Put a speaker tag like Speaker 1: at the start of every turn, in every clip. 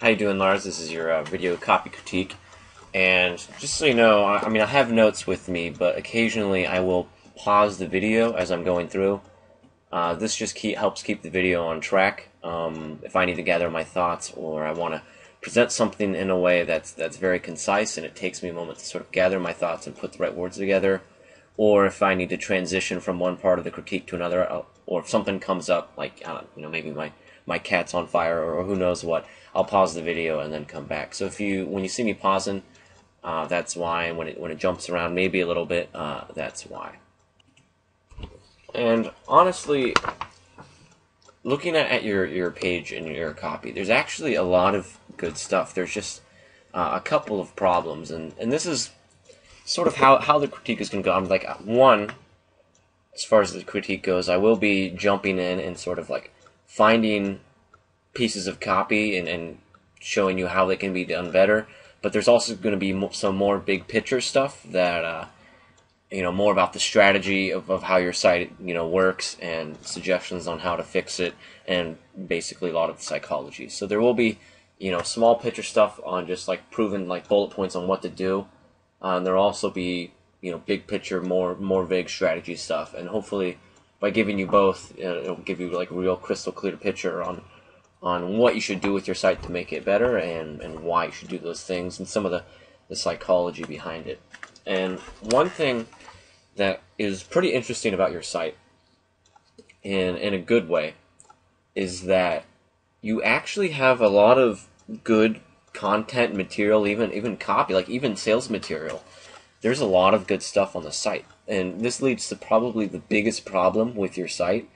Speaker 1: How you doing, Lars? This is your video copy critique, and just so you know, I mean, I have notes with me, but occasionally I will pause the video as I'm going through. This just helps keep the video on track. If I need to gather my thoughts, or I want to present something in a way that's very concise, and it takes me a moment to sort of gather my thoughts and put the right words together, or if I need to transition from one part of the critique to another, or if something comes up, like maybe my cat's on fire, or who knows what, I'll pause the video and then come back. So when you see me pausing, that's why. And when it jumps around maybe a little bit, that's why. And honestly, looking at your page and your copy, there's actually a lot of good stuff. There's just a couple of problems, and this is sort of how the critique is going to go. I'm like, one, as far as the critique goes, I will be jumping in and sort of like finding pieces of copy and showing you how they can be done better. But there's also going to be some more big picture stuff that more about the strategy of how your site works, and suggestions on how to fix it, and basically a lot of the psychology. So there will be small picture stuff on just like proven like bullet points on what to do. And there'll also be big picture, more vague strategy stuff, and hopefully by giving you both, it'll give you like a real crystal clear picture on what you should do with your site to make it better, and why you should do those things, and some of the psychology behind it. And one thing that is pretty interesting about your site, in a good way, is that you actually have a lot of good content material, even copy, like even sales material. There's a lot of good stuff on the site, and this leads to probably the biggest problem with your site,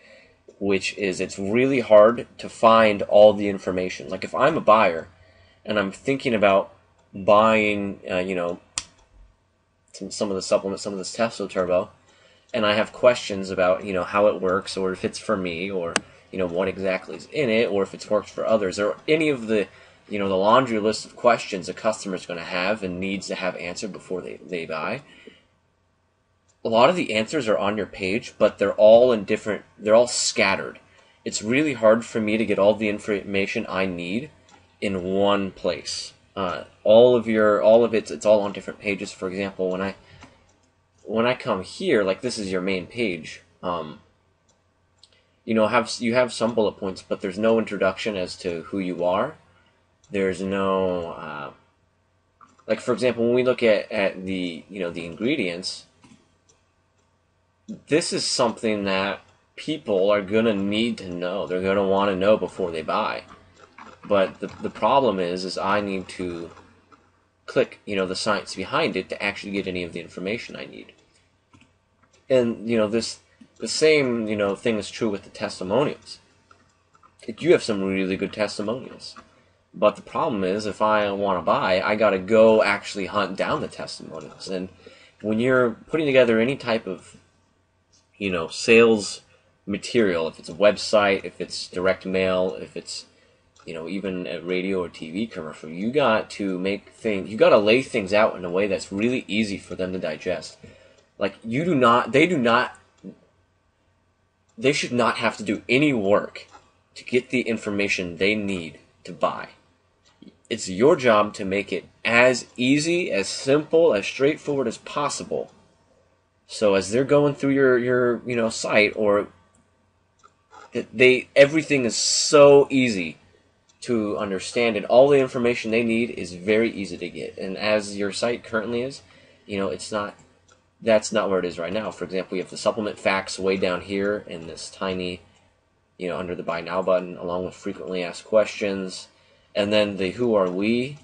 Speaker 1: which is it's really hard to find all the information. Like if I'm a buyer and I'm thinking about buying some of the supplements, some of this Testoturbo, and I have questions about how it works, or if it's for me, or what exactly is in it, or if it's worked for others, or any of the the laundry list of questions a customer is going to have and needs to have answered before they buy. A lot of the answers are on your page, but they're all scattered. It's really hard for me to get all the information I need in one place. All of it's all on different pages. For example, when I come here, like this is your main page, you have some bullet points, but there's no introduction as to who you are. There's no like, for example, when we look at the the ingredients, this is something that people are gonna need to know. They're gonna want to know before they buy. But the problem is I need to click the science behind it to actually get any of the information I need. And the same thing is true with the testimonials. You have some really good testimonials, but the problem is if I want to buy, I gotta go actually hunt down the testimonials. And when you're putting together any type of sales material, if it's a website, if it's direct mail, if it's even a radio or TV commercial, you got to lay things out in a way that's really easy for them to digest. Like they should not have to do any work to get the information they need to buy. It's your job to make it as easy, as simple, as straightforward as possible. So as they're going through your site, or everything is so easy to understand, and all the information they need is very easy to get. And as your site currently is, that's not where it is right now. For example, you have the supplement facts way down here in this tiny, under the Buy Now button, along with frequently asked questions, and then the Who Are We,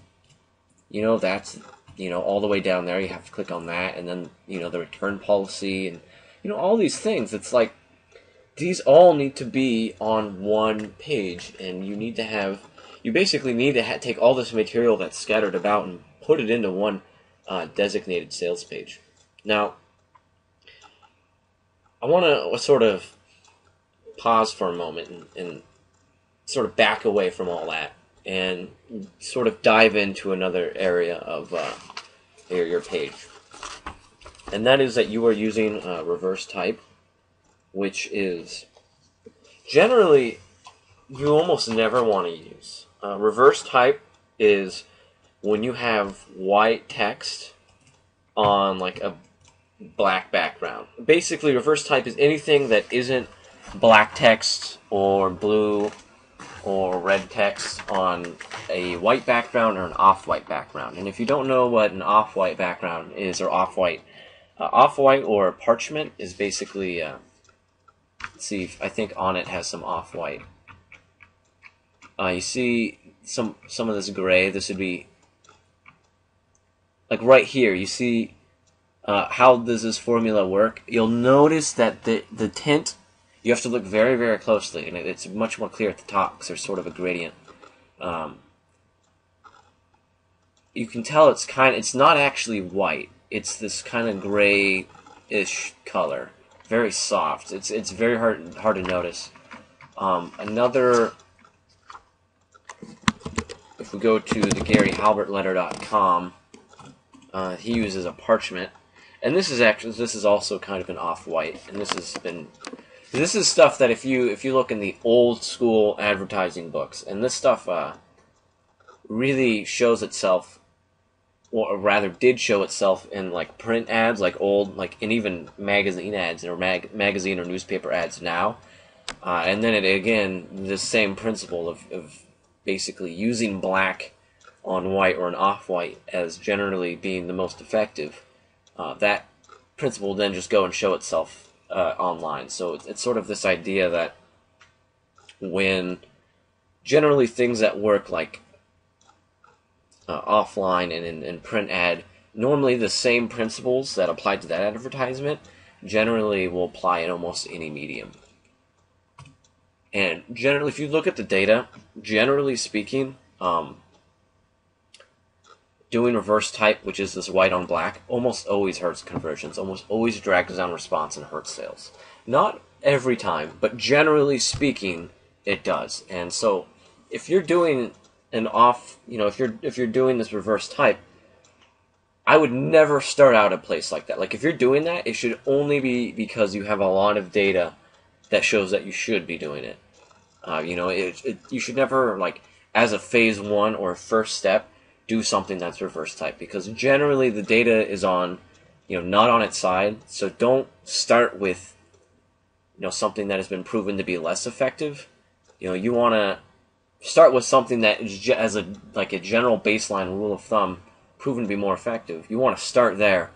Speaker 1: that's all the way down there. You have to click on that, and then the return policy, and all these things. It's like these all need to be on one page, and you basically need to take all this material that's scattered about and put it into one designated sales page. Now, I want to sort of pause for a moment and sort of back away from all that and sort of dive into another area of your page. And that is that you are using reverse type, which is generally you almost never want to use. Reverse type is when you have white text on like a black background. Basically, reverse type is anything that isn't black text or blue or red text on a white background or an off-white background. And if you don't know what an off-white background is, or off-white or parchment is basically, let's see, I think on it has some off-white. You see some of this gray. This would be like right here. You see how does this formula work? You'll notice that the tint, you have to look very, very closely, and it's much more clear at the top because there's sort of a gradient. You can tell it's not actually white. It's this kind of gray-ish color, very soft. It's very hard to notice. Another, if we go to the GaryHalbertLetter.com, he uses a parchment, and this is also kind of an off-white, and this is stuff that if you look in the old school advertising books, and this stuff really shows itself, or rather did show itself in like print ads, like old, like, and even magazine ads or magazine or newspaper ads now, and then again the same principle of basically using black on white or an off-white as generally being the most effective. That principle will then just go and show itself online. So it's sort of this idea that when generally things that work like offline and in print ad, normally the same principles that apply to that advertisement generally will apply in almost any medium. And generally, if you look at the data, generally speaking, doing reverse type, which is this white on black, almost always hurts conversions, almost always drags down response and hurts sales. Not every time, but generally speaking, it does. And so, if you're doing an off, if you're doing this reverse type, I would never start out a place like that. Like, if you're doing that, it should only be because you have a lot of data that shows that you should be doing it. You should never, like, as a phase one or a first step, do something that's reverse type, because generally the data is on, not on its side. So don't start with, something that has been proven to be less effective. You want to start with something that is as a general baseline rule of thumb proven to be more effective. You want to start there,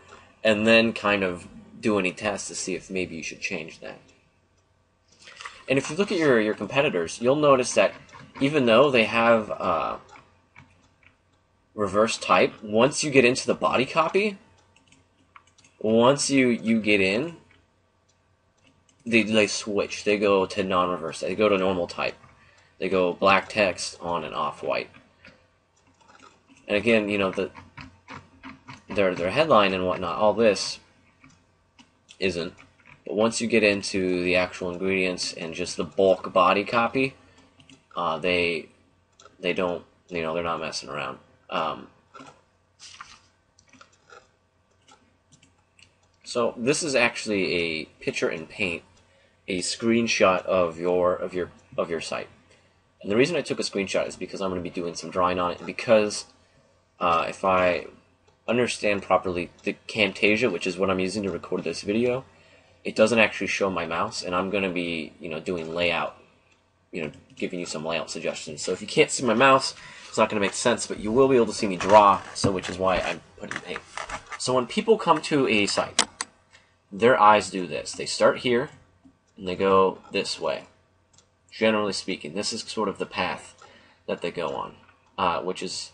Speaker 1: and then kind of do any tests to see if maybe you should change that. And if you look at your competitors, you'll notice that even though they have reverse type, once you get into the body copy, once you get in, they switch. They go to non-reverse. They go to normal type. They go black text on and off white. And again, their headline and whatnot, all this isn't. But once you get into the actual ingredients and just the bulk body copy, they don't, they're not messing around. So this is actually a picture in Paint, a screenshot of your site. And the reason I took a screenshot is because I'm going to be doing some drawing on it, and because if I understand properly the Camtasia, which is what I'm using to record this video, it doesn't actually show my mouse, and I'm going to be, doing layout, giving you some layout suggestions. So if you can't see my mouse, it's not going to make sense, but you will be able to see me draw, so which is why I put it in Paint. So when people come to a site, their eyes do this. They start here, and they go this way. Generally speaking, this is sort of the path that they go on, which is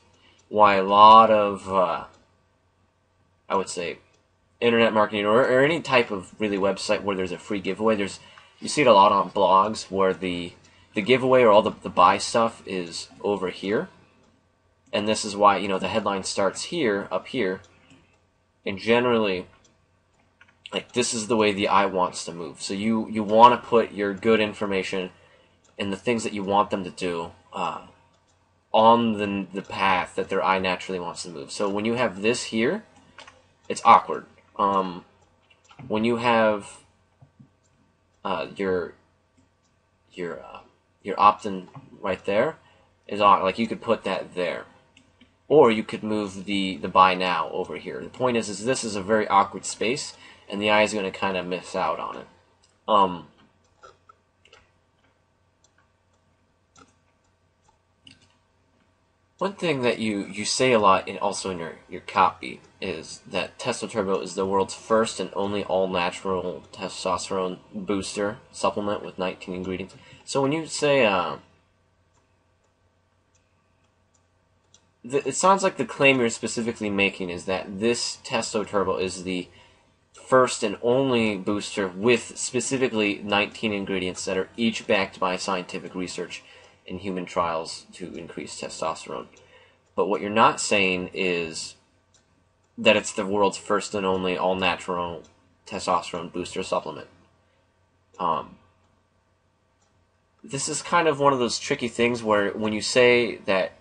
Speaker 1: why a lot of, I would say, internet marketing or any type of really website where there's a free giveaway, you see it a lot on blogs where the giveaway or all the buy stuff is over here. And this is why, the headline starts here, up here, and generally, like, this is the way the eye wants to move. So you want to put your good information and the things that you want them to do on the path that their eye naturally wants to move. So when you have this here, it's awkward. When you have your opt-in right there, is like you could put that there. or you could move the buy now over here. The point is this is a very awkward space, and the eye is going to kind of miss out on it. One thing that you say a lot also in your copy is that Testoturbo is the world's first and only all-natural testosterone booster supplement with 19 ingredients. So when you say, it sounds like the claim you're specifically making is that this Testoturbo is the first and only booster with specifically 19 ingredients that are each backed by scientific research in human trials to increase testosterone. But what you're not saying is that it's the world's first and only all-natural testosterone booster supplement. This is kind of one of those tricky things where when you say that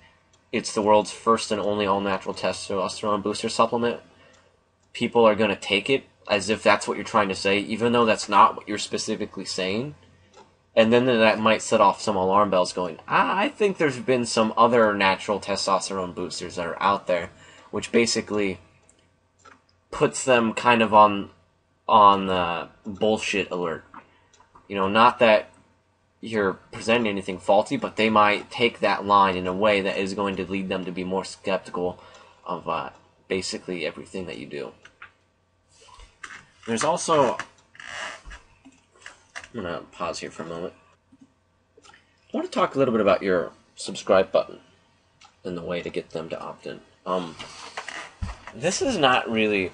Speaker 1: it's the world's first and only all-natural testosterone booster supplement, people are going to take it as if that's what you're trying to say, even though that's not what you're specifically saying. And then that might set off some alarm bells going, I think there's been some other natural testosterone boosters that are out there, which basically puts them kind of on bullshit alert. You know, not that you're presenting anything faulty, but they might take that line in a way that is going to lead them to be more skeptical of basically everything that you do. There's also... I'm going to pause here for a moment. I want to talk a little bit about your subscribe button and the way to get them to opt in. This is not really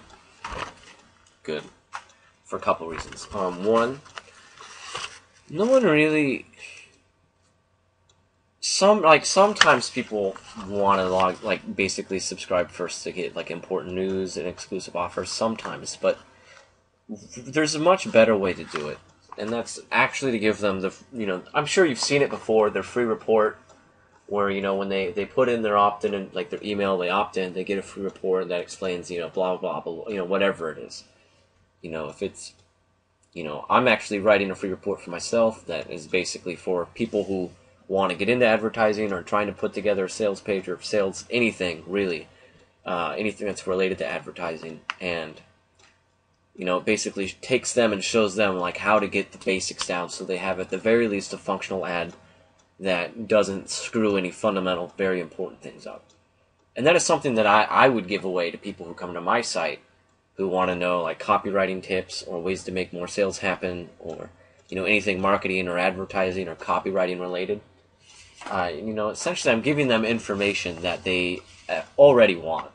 Speaker 1: good for a couple reasons. One, no one really... sometimes people want to basically subscribe first to get important news and exclusive offers sometimes, but there's a much better way to do it. And that's actually to give them the, I'm sure you've seen it before, their free report, where, when they put in their opt-in and, their email, they opt in, they get a free report that explains, blah, blah, blah, whatever it is. If it's, I'm actually writing a free report for myself that is basically for people who want to get into advertising or trying to put together a sales page or sales, anything, really, anything that's related to advertising, and... it basically takes them and shows them how to get the basics down so they have at the very least a functional ad that doesn't screw any fundamental, very important things up. And that is something that I would give away to people who come to my site who want to know copywriting tips or ways to make more sales happen or anything marketing or advertising or copywriting related. Essentially I'm giving them information that they already want.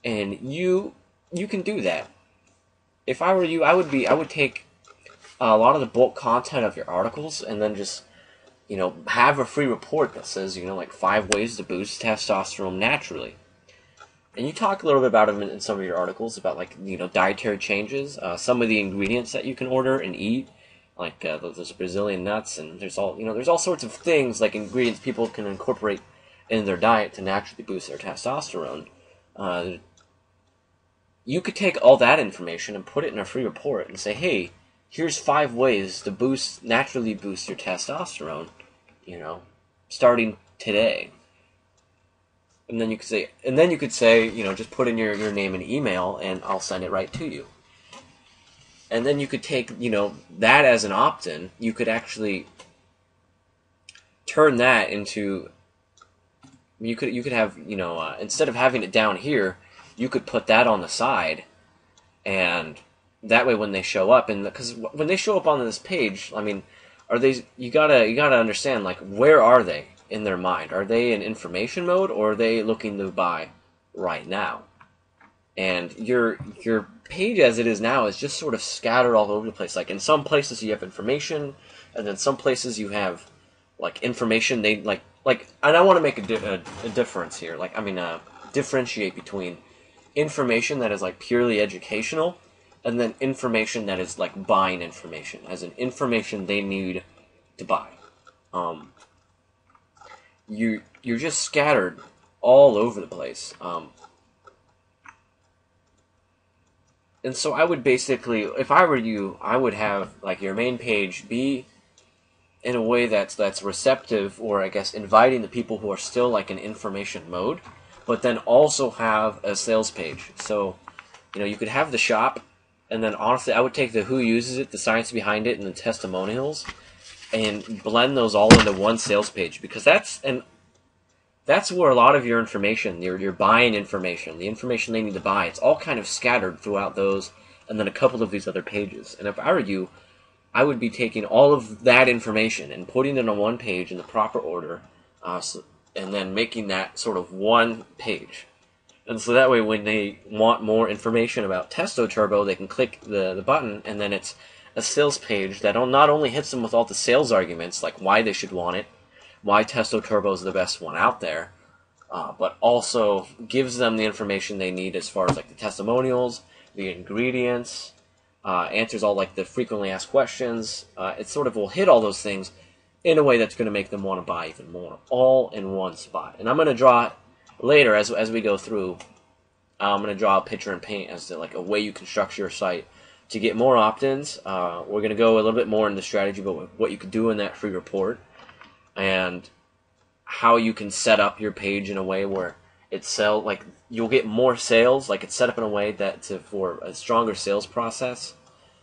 Speaker 1: And you can do that. If I were you, I would take a lot of the bulk content of your articles and then just, have a free report that says, 5 ways to boost testosterone naturally. And you talk a little bit about them in some of your articles about, dietary changes, some of the ingredients that you can order and eat, those Brazilian nuts, and there's all sorts of things, ingredients people can incorporate in their diet to naturally boost their testosterone. You could take all that information and put it in a free report and say, hey, here's 5 ways to naturally boost your testosterone, starting today. And then you could say, just put in your name and email and I'll send it right to you. And then you could take, that as an opt-in. You could actually turn that into, you could have, instead of having it down here, you could put that on the side, and that way when they show up, and because when they show up on this page, are they? You gotta understand, where are they in their mind? Are they in information mode, or are they looking to buy right now? And your page as it is now is just sort of scattered all over the place. In some places you have information, and then some places you have information. They and I want to make a difference here. Differentiate between information that is purely educational and then information that is buying information, as in information they need to buy. You're just scattered all over the place. And so I would basically, if I were you, I would have your main page be in a way that's receptive, or I guess inviting the people who are still like in information mode, but then also have a sales page. So, you could have the shop, and then honestly, I would take the who uses it, the science behind it, and the testimonials, and blend those all into one sales page, because that's where a lot of your information, your buying information, the information they need to buy, it's all kind of scattered throughout those, and then a couple of these other pages. And if I were you, I would be taking all of that information and putting it on one page in the proper order, and then making that sort of one page. And so that way, when they want more information about Testoturbo, they can click the button, and then it's a sales page that not only hits them with all the sales arguments, like why they should want it, why Testoturbo is the best one out there, but also gives them the information they need as far as like the testimonials, the ingredients, answers all like the frequently asked questions. It sort of will hit all those things in a way that's going to make them want to buy even more, all in one spot. And I'm going to draw later as we go through. I'm going to draw a picture in Paint as to like a way you can structure your site to get more opt-ins. We're going to go a little bit more into strategy about what you could do in that free report, and how you can set up your page in a way where like you'll get more sales, like it's set up in a way that for a stronger sales process.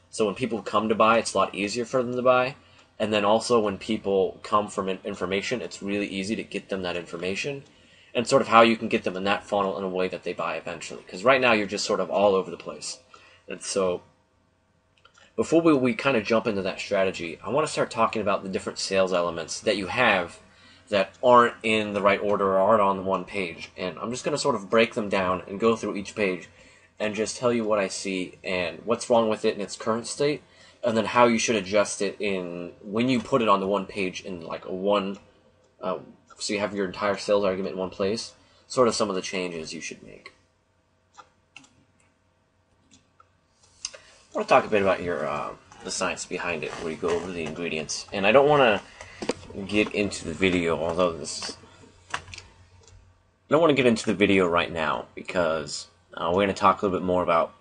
Speaker 1: So when people come to buy, it's a lot easier for them to buy. And then also when people come from information, it's really easy to get them that information, and sort of how you can get them in that funnel in a way that they buy eventually. Because right now you're just sort of all over the place. And so before we kind of jump into that strategy, I want to start talking about the different sales elements that you have that aren't in the right order or aren't on the one page. And I'm just going to sort of break them down and go through each page and just tell you what I see and what's wrong with it in its current state, and then how you should adjust it when you put it on the one page in like a one, so you have your entire sales argument in one place, sort of some of the changes you should make. I want to talk a bit about the science behind it, where you go over the ingredients. And I don't want to get into the video, I don't want to get into the video right now, because we're going to talk a little bit more about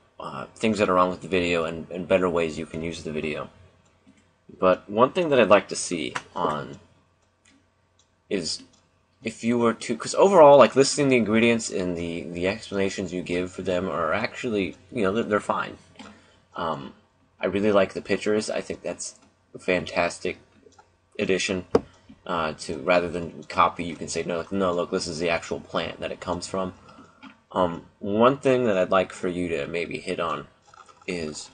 Speaker 1: things that are wrong with the video and better ways you can use the video. But one thing that I'd like to see is if you were to, because overall, like listing the ingredients and the explanations you give for them are actually, they're fine. I really like the pictures. I think that's a fantastic addition to, rather than copy, you can say, no, look, this is the actual plant that it comes from. One thing that I'd like for you to maybe hit on is,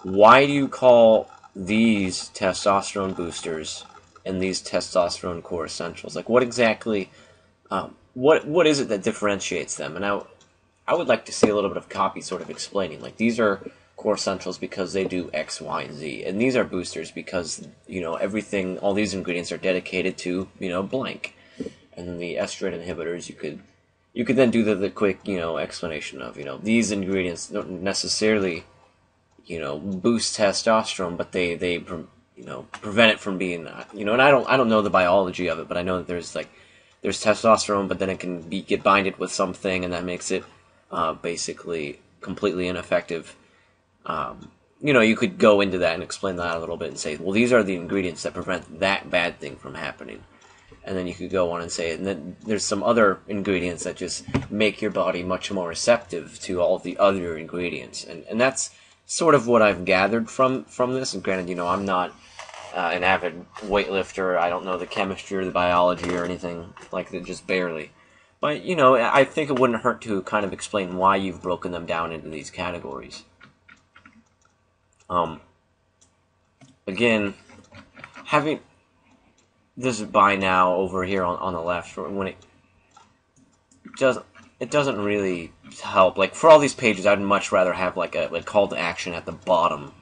Speaker 1: why do you call these testosterone boosters and these testosterone core essentials? Like, what exactly, what is it that differentiates them? And I would like to see a little bit of copy sort of explaining, like, these are core essentials because they do X, Y, and Z, and these are boosters because, everything, all these ingredients are dedicated to, blank. And then the estrogen inhibitors, you could then do the quick, explanation of, these ingredients don't necessarily, boost testosterone, but they prevent it from being, and I don't know the biology of it, but I know that there's testosterone, but then it can get binded with something, and that makes it basically completely ineffective. You could go into that and explain that a little bit and say, well, these are the ingredients that prevent that bad thing from happening. And then you could go on and say, and then there's some other ingredients that just make your body much more receptive to all the other ingredients. And that's sort of what I've gathered from this. And granted, I'm not an avid weightlifter. I don't know the chemistry or the biology or anything like that, just barely. But, I think it wouldn't hurt to kind of explain why you've broken them down into these categories. Again, having this buy now over here on the left, when it doesn't really help. Like, for all these pages, I'd much rather have like a call to action at the bottom,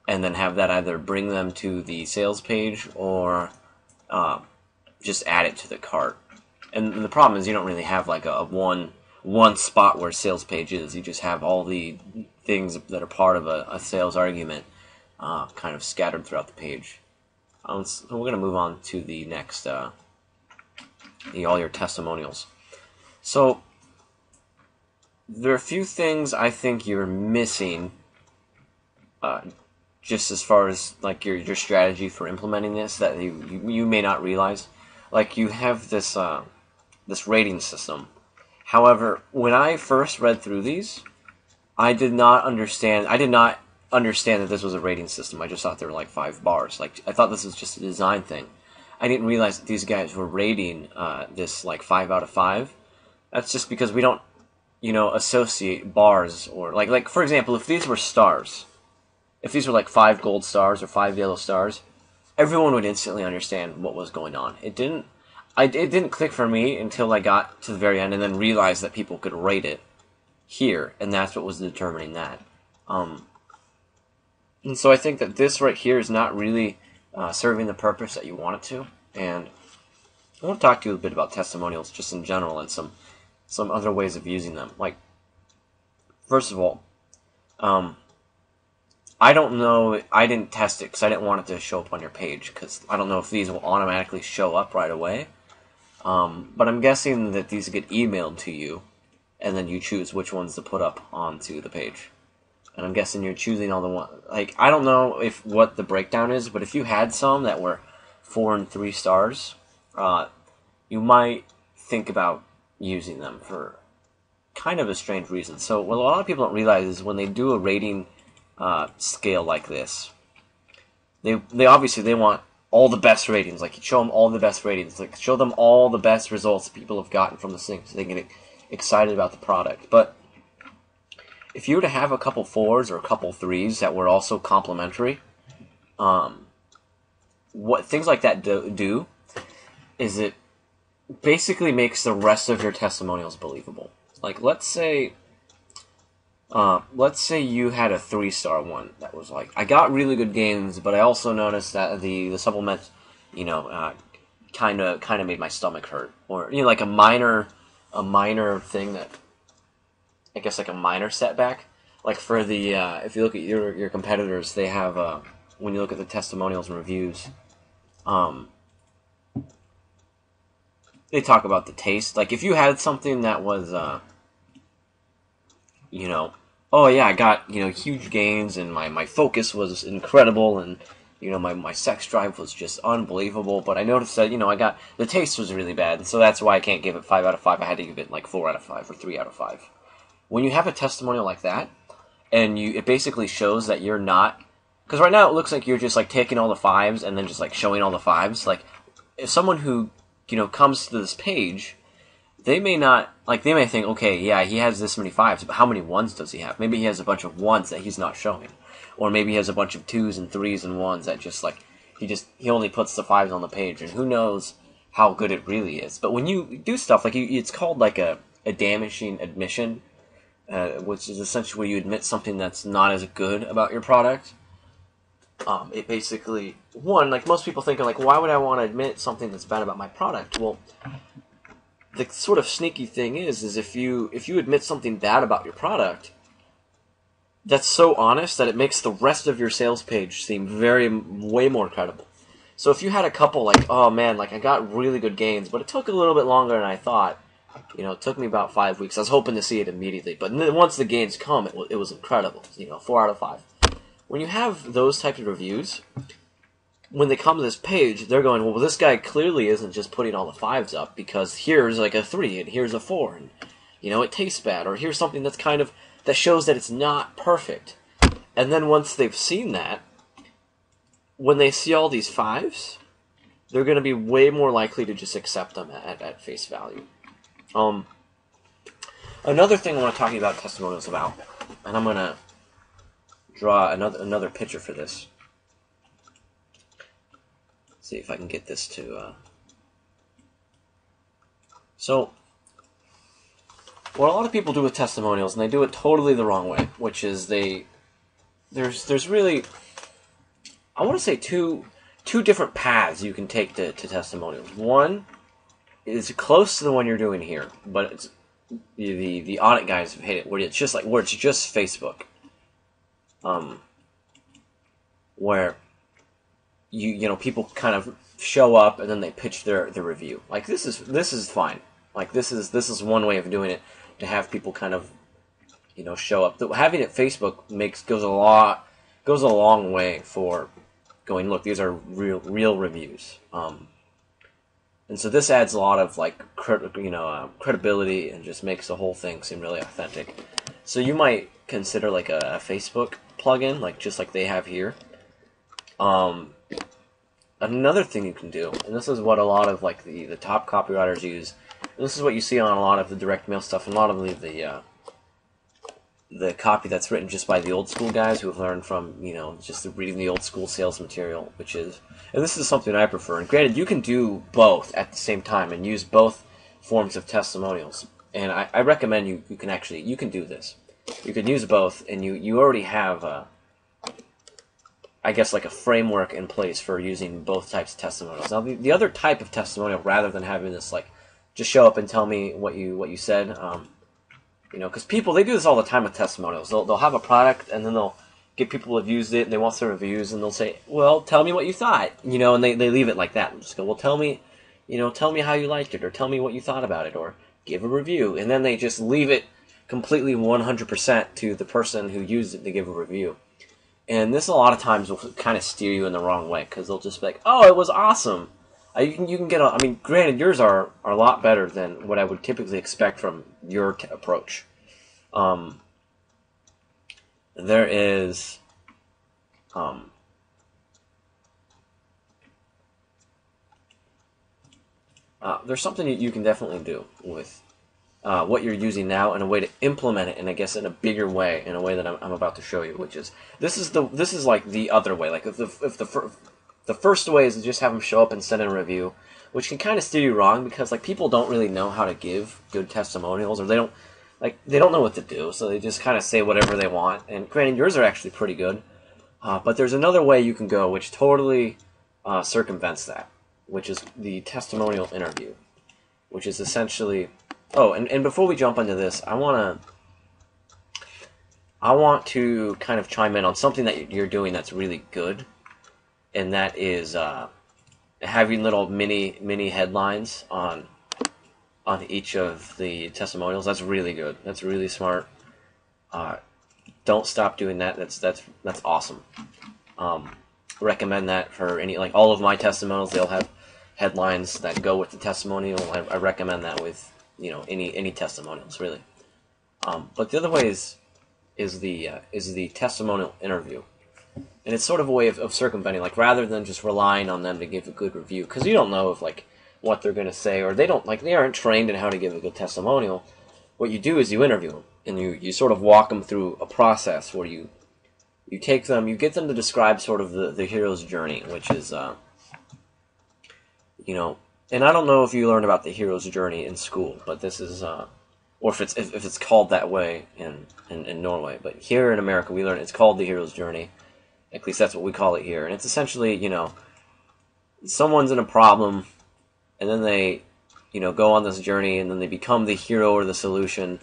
Speaker 1: and then have that either bring them to the sales page or just add it to the cart. And the problem is you don't really have like a one spot where sales page is. You just have all the things that are part of a sales argument kind of scattered throughout the page. So we're going to move on to the next, all your testimonials. So there are a few things I think you're missing just as far as like your strategy for implementing this that you may not realize. Like you have this this rating system. However, when I first read through these, I did not understand. I did not understand that this was a rating system. I just thought there were like 5 bars. Like I thought this was just a design thing. I didn't realize that these guys were rating this like 5 out of 5. That's just because we don't, you know, associate bars or like for example, if these were stars, if these were like 5 gold stars or 5 yellow stars, everyone would instantly understand what was going on. It didn't. It didn't click for me until I got to the very end and then realized that people could rate it here, and that's what was determining that. And so I think that this right here is not really serving the purpose that you want it to. And I want to talk to you a bit about testimonials just in general and some other ways of using them. Like, first of all, I don't know, I didn't test it because I didn't want it to show up on your page because I don't know if these will automatically show up right away. But I'm guessing that these get emailed to you, and then you choose which ones to put up onto the page. And I'm guessing you're choosing all the ones. Like, I don't know what the breakdown is, but if you had some that were 4 and 3 stars, you might think about using them for kind of a strange reason. So what a lot of people don't realize is when they do a rating scale like this, they obviously want all the best ratings. Like, you show them all the best ratings. Like, show them all the best results people have gotten from this thing so they can get excited about the product. But if you were to have a couple 4s or a couple 3s that were also complimentary, what things like that do is it basically makes the rest of your testimonials believable. Like, let's say you had a 3-star one that was like, I got really good gains, but I also noticed that the supplement, you know, kind of made my stomach hurt, or, you know, like a minor thing that, I guess, like a minor setback. Like for the if you look at your competitors, they have when you look at the testimonials and reviews, they talk about the taste. Like if you had something that was, you know, oh yeah, I got, you know, huge gains and my focus was incredible and, you know, my sex drive was just unbelievable, but I noticed that, you know, the taste was really bad, and so that's why I can't give it 5 out of 5. I had to give it like 4 out of 5 or 3 out of 5. When you have a testimonial like that, and it basically shows that you're not, because right now it looks like you're just like taking all the 5s and then just like showing all the 5s. Like, if someone who, you know, comes to this page, they may not, like, they may think, okay, yeah, he has this many 5s, but how many 1s does he have? Maybe he has a bunch of 1s that he's not showing. Or maybe he has a bunch of 2s and 3s and 1s that just, like, he only puts the 5s on the page, and who knows how good it really is. But when you do stuff, like, it's called, like, a damaging admission, which is essentially where you admit something that's not as good about your product. It basically, like, most people think, like, why would I want to admit something that's bad about my product? Well, the sort of sneaky thing is if you admit something bad about your product, that's so honest that it makes the rest of your sales page seem way more credible. So if you had a couple like, oh man, like I got really good gains, but it took a little bit longer than I thought. You know, it took me about 5 weeks. I was hoping to see it immediately, but once the gains come, it was incredible. You know, 4 out of 5. When you have those types of reviews, when they come to this page, they're going, well, this guy clearly isn't just putting all the 5s up, because here's like a 3 and here's a 4, and, you know, it tastes bad, or here's something that's that shows that it's not perfect. And then once they've seen that, when they see all these 5s, they're going to be way more likely to just accept them at face value. Another thing I want to talk to you about testimonials about, and I'm going to draw another picture for this. See if I can get this to. So, what a lot of people do with testimonials, and they do it totally the wrong way, which is there's really, I want to say two different paths you can take to testimonials. One is close to the one you're doing here, but it's the audit guys have hit it where it's just Facebook, where you know people kind of show up and then they pitch their review. Like this is fine. Like this is one way of doing it, to have people kind of, you know, show up. Having it Facebook goes a lot goes a long way for going, look, these are real reviews. And so this adds a lot of like credibility and just makes the whole thing seem really authentic. So you might consider like a Facebook plugin, like just like they have here. Another thing you can do, and this is what a lot of like the top copywriters use, and this is what you see on a lot of the direct mail stuff, and a lot of the copy that's written just by the old school guys who have learned from, just reading the old school sales material, which is, and this is something I prefer. And granted, you can do both at the same time and use both forms of testimonials. And I recommend you can do this. You can use both, and you already have, I guess, like a framework in place for using both types of testimonials. Now, the other type of testimonial, rather than having this like, just show up and tell me what you said, because people, they do this all the time with testimonials. They'll have a product, and then they'll get people who have used it, and they want some reviews, and they'll say, well, tell me what you thought, and they leave it like that. And just go, well, tell me how you liked it, or tell me what you thought about it, or give a review. And then they just leave it completely 100% to the person who used it to give a review. And this a lot of times will kind of steer you in the wrong way, because they'll just be like, oh, it was awesome. You can get granted, yours are a lot better than what I would typically expect from your approach. There is, there's something you can definitely do with what you're using now, and a way to implement it, and I guess in a bigger way, in a way that I'm about to show you, which is this is like the other way. Like if the first way is to just have them show up and send in a review, which can kind of steer you wrong, because like people don't really know how to give good testimonials, or they don't know what to do, so they just kind of say whatever they want. And granted, yours are actually pretty good, but there's another way you can go which totally circumvents that, which is the testimonial interview, which is essentially. Oh, and before we jump into this, I want to kind of chime in on something that you're doing that's really good, and that is having little mini headlines on each of the testimonials. That's really good. That's really smart. Don't stop doing that. That's awesome. Recommend that for all of my testimonials. They'll have headlines that go with the testimonial. I recommend that with any testimonials, really. But the other way is the testimonial interview, and it's sort of a way of circumventing, like, rather than just relying on them to give a good review, because you don't know if what they're going to say, or they aren't trained in how to give a good testimonial. What you do is you interview them, and you sort of walk them through a process where you get them to describe sort of the hero's journey, which is and I don't know if you learned about the hero's journey in school, but this is or if it's called that way in Norway, but here in America we learn it's called the hero's journey. At least that's what we call it here, and it's essentially someone's in a problem, and then they go on this journey, and then they become the hero or the solution,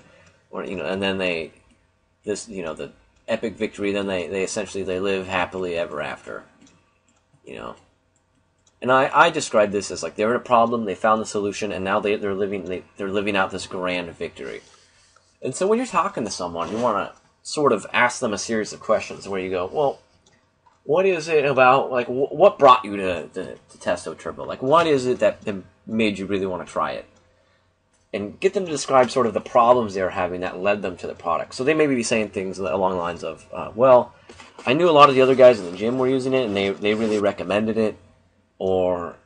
Speaker 1: or and then the epic victory. Then they essentially live happily ever after, And I describe this as like they're in a problem, they found the solution, and now they're living out this grand victory. And so when you're talking to someone, you want to sort of ask them a series of questions where you go, well, what is it about, like, what brought you to Testoturbo? Like, what is it that made you really want to try it? And get them to describe sort of the problems they were having that led them to the product. So they may be saying things along the lines of, well, I knew a lot of the other guys in the gym were using it, and they really recommended it. Or,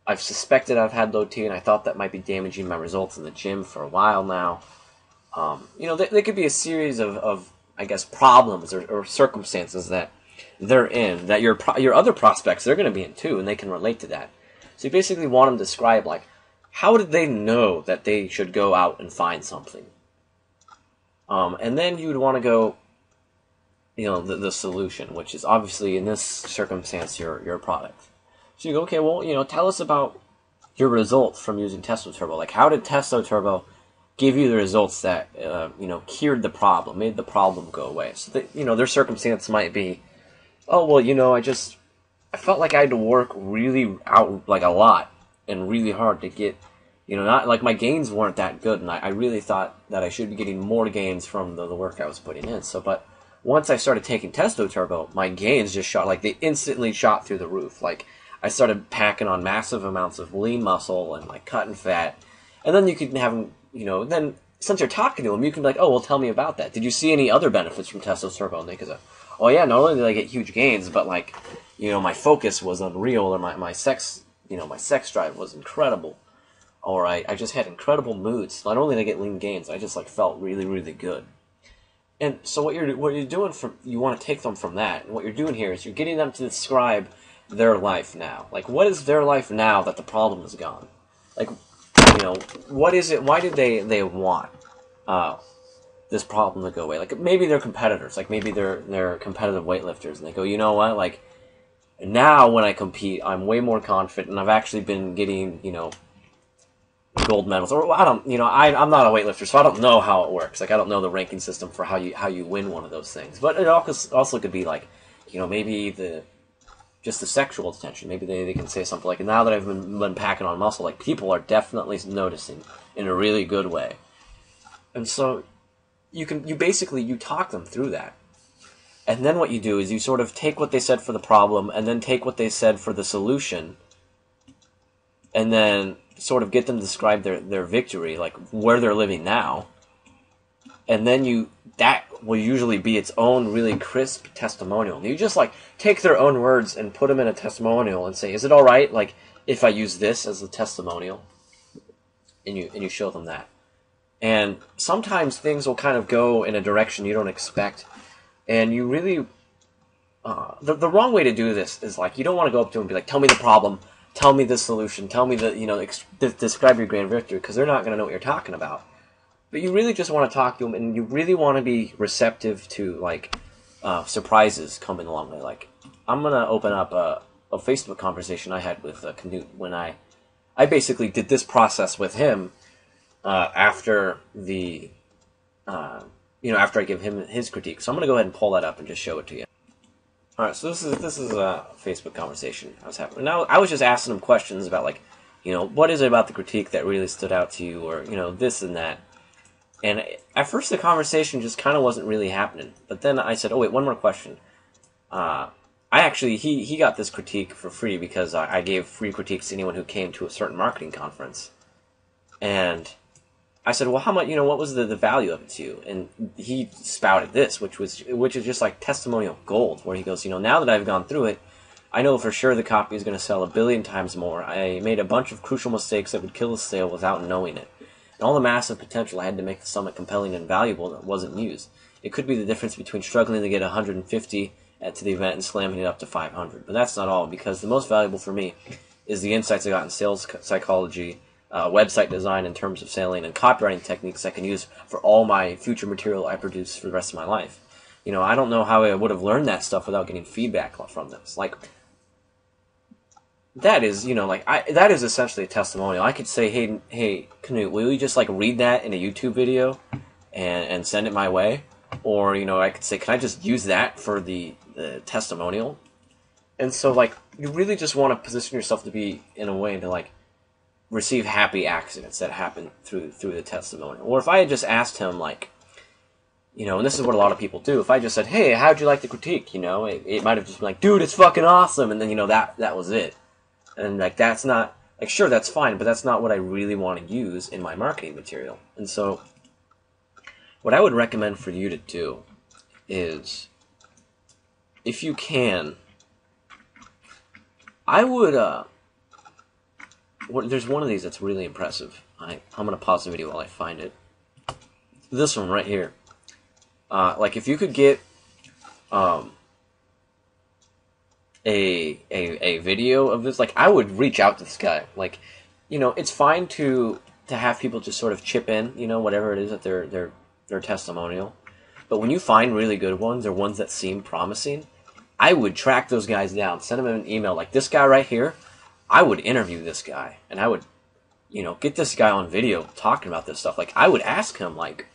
Speaker 1: I've suspected I've had low T, and I thought that might be damaging my results in the gym for a while now. There could be a series of I guess, problems or circumstances that they're in, that your other prospects, they're going to be in too, and they can relate to that. So you basically want them to describe, like, how did they know that they should go out and find something? And then you would want to go, the solution, which is obviously, in this circumstance, your product. So you go, okay, well, tell us about your results from using Testoturbo. Like, how did Testoturbo give you the results that, cured the problem, made the problem go away? So, their circumstance might be, oh, well, I felt like I had to work really out, like, a lot and really hard to get, not, like, my gains weren't that good, and I really thought that I should be getting more gains from the work I was putting in. So, but once I started taking Testoturbo, my gains just shot, like, they instantly shot through the roof. Like, I started packing on massive amounts of lean muscle and, like, cutting fat. And then you could have them, you know, then since you're talking to them, you can be like, oh, well, tell me about that. Did you see any other benefits from Testoturbo? And they could say, oh, yeah, not only did I get huge gains, but, like, you know, my focus was unreal, or my sex, you know, my sex drive was incredible. Or I just had incredible moods. Not only did I get lean gains, I just, like, felt really, really good. And so what you're doing from, you want to take them from that. And what you're doing here is you're getting them to describe their life now. Like, what is their life now that the problem is gone? Like, you know, what is it? Why did they want this problem to go away? Like, maybe they're competitors. Like, maybe they're competitive weightlifters, and they go, you know what? Like, now when I compete, I'm way more confident, and I've actually been getting, you know, gold medals. Or I don't, you know, I'm not a weightlifter, so I don't know how it works. Like, I don't know the ranking system for how you win one of those things. But it also could be like, you know, maybe just the sexual attention. Maybe they can say something like, now that I've been packing on muscle, like, people are definitely noticing in a really good way. And so you basically talk them through that. And then what you do is you sort of take what they said for the problem and then take what they said for the solution, and then sort of get them to describe their victory, like where they're living now. And then that will usually be its own really crisp testimonial. You just, like, take their own words and put them in a testimonial and say, is it all right, like, if I use this as a testimonial? And you show them that. And sometimes things will kind of go in a direction you don't expect. And you really, the wrong way to do this is, like, you don't want to go up to them and be like, tell me the problem, tell me the solution, tell me the, you know, describe your grand victory, because they're not going to know what you're talking about. But you really just want to talk to them, and you really want to be receptive to, like, surprises coming along the way. Like, I'm going to open up a Facebook conversation I had with Knut when I basically did this process with him after the, you know, after I give him his critique. So I'm going to go ahead and pull that up and just show it to you. All right, so this is a Facebook conversation I was having. Now, I was just asking him questions about, like, you know, what is it about the critique that really stood out to you, or, you know, this and that. And at first the conversation just kind of wasn't really happening. But then I said, oh, wait, one more question. He got this critique for free because I gave free critiques to anyone who came to a certain marketing conference. And I said, well, how much, you know, what was the value of it to you? And he spouted this, which is just like testimonial gold, where he goes, you know, now that I've gone through it, I know for sure the copy is going to sell 1 billion times more. I made a bunch of crucial mistakes that would kill the sale without knowing it. And all the massive potential I had to make the summit compelling and valuable that wasn't used. It could be the difference between struggling to get 150 to the event and slamming it up to 500. But that's not all, because the most valuable for me is the insights I got in sales psychology, website design in terms of selling, and copywriting techniques I can use for all my future material I produce for the rest of my life. You know, I don't know how I would have learned that stuff without getting feedback from this. Like, that is, you know, like, that is essentially a testimonial. I could say, hey, Knut, will you just, like, read that in a YouTube video and send it my way? Or, you know, I could say, can I just use that for the testimonial? And so, like, you really just want to position yourself to be in a way to, like, receive happy accidents that happen through the testimonial. Or if I had just asked him, like, you know, and this is what a lot of people do, if I just said, hey, how'd you like the critique, you know, it might have just been like, dude, it's fucking awesome, and then, you know, that was it. And, like, that's not, like, sure, that's fine, but that's not what I really want to use in my marketing material. And so, what I would recommend for you to do is, if you can, I would, there's one of these that's really impressive. I'm going to pause the video while I find it. This one right here. Like, if you could get a video of this, like, I would reach out to this guy. Like, you know, it's fine to have people just sort of chip in, you know, whatever it is that their testimonial. But when you find really good ones, or ones that seem promising, I would track those guys down, send them an email, like, this guy right here, I would interview this guy, and I would, you know, get this guy on video talking about this stuff. Like, I would ask him, like,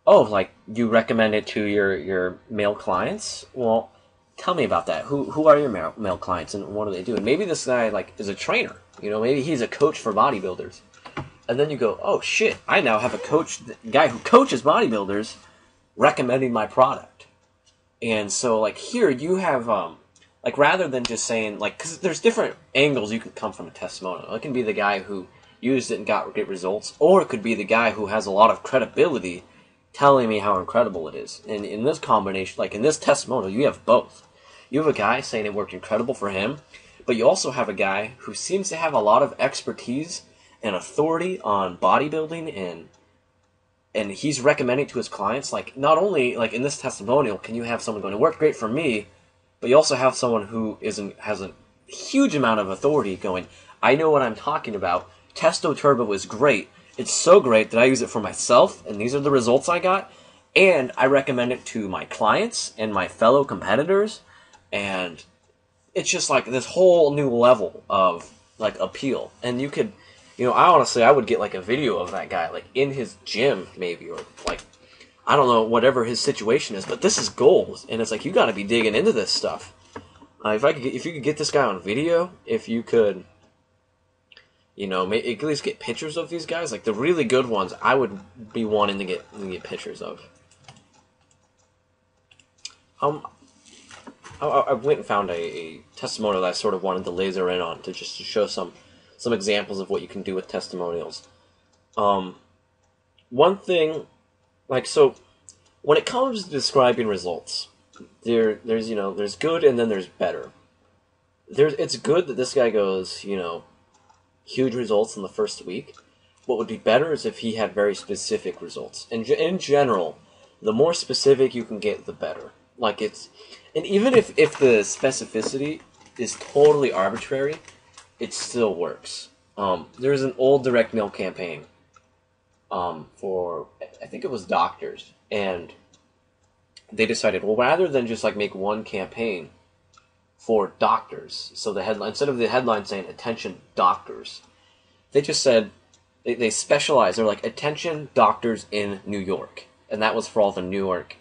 Speaker 1: oh, like, you recommend it to your male clients? Well, tell me about that. Who are your male clients, and what do they do? And maybe this guy, like, is a trainer. You know, maybe he's a coach for bodybuilders. And then you go, oh, shit, I now have a guy who coaches bodybuilders recommending my product. And so, like, here you have, like, rather than just saying, like, because there's different angles you can come from a testimonial. It can be the guy who used it and got great results, or it could be the guy who has a lot of credibility telling me how incredible it is. And in this combination, like in this testimonial, you have both. You have a guy saying it worked incredible for him, but you also have a guy who seems to have a lot of expertise and authority on bodybuilding, and he's recommending to his clients, like, not only, like, in this testimonial, can you have someone going, it worked great for me, but you also have someone who has a huge amount of authority going, I know what I'm talking about. Testoturbo is great. It's so great that I use it for myself, and these are the results I got, and I recommend it to my clients and my fellow competitors, and it's just like this whole new level of, like, appeal. And you could, I would get, like, a video of that guy, like, in his gym, maybe, or, like, I don't know, whatever his situation is, but this is gold, and it's like, you gotta be digging into this stuff. If you could get this guy on video, if you could, at least get pictures of these guys, like, the really good ones, I would be wanting to get pictures of. I went and found a testimonial that I sort of wanted to laser in on, to show some examples of what you can do with testimonials. One thing, like, so when it comes to describing results, there's good and then there's better. It's good that this guy goes, huge results in the first week. What would be better is if he had very specific results. And in general, the more specific you can get, the better. Like, and even if the specificity is totally arbitrary, it still works. There's an old direct mail campaign for, I think it was doctors, and they decided, well, rather than just, like, make one campaign for doctors, so the headline, instead of the headline saying attention doctors, they just said, they specialized, they're like, attention doctors in New York, and that was for all the New York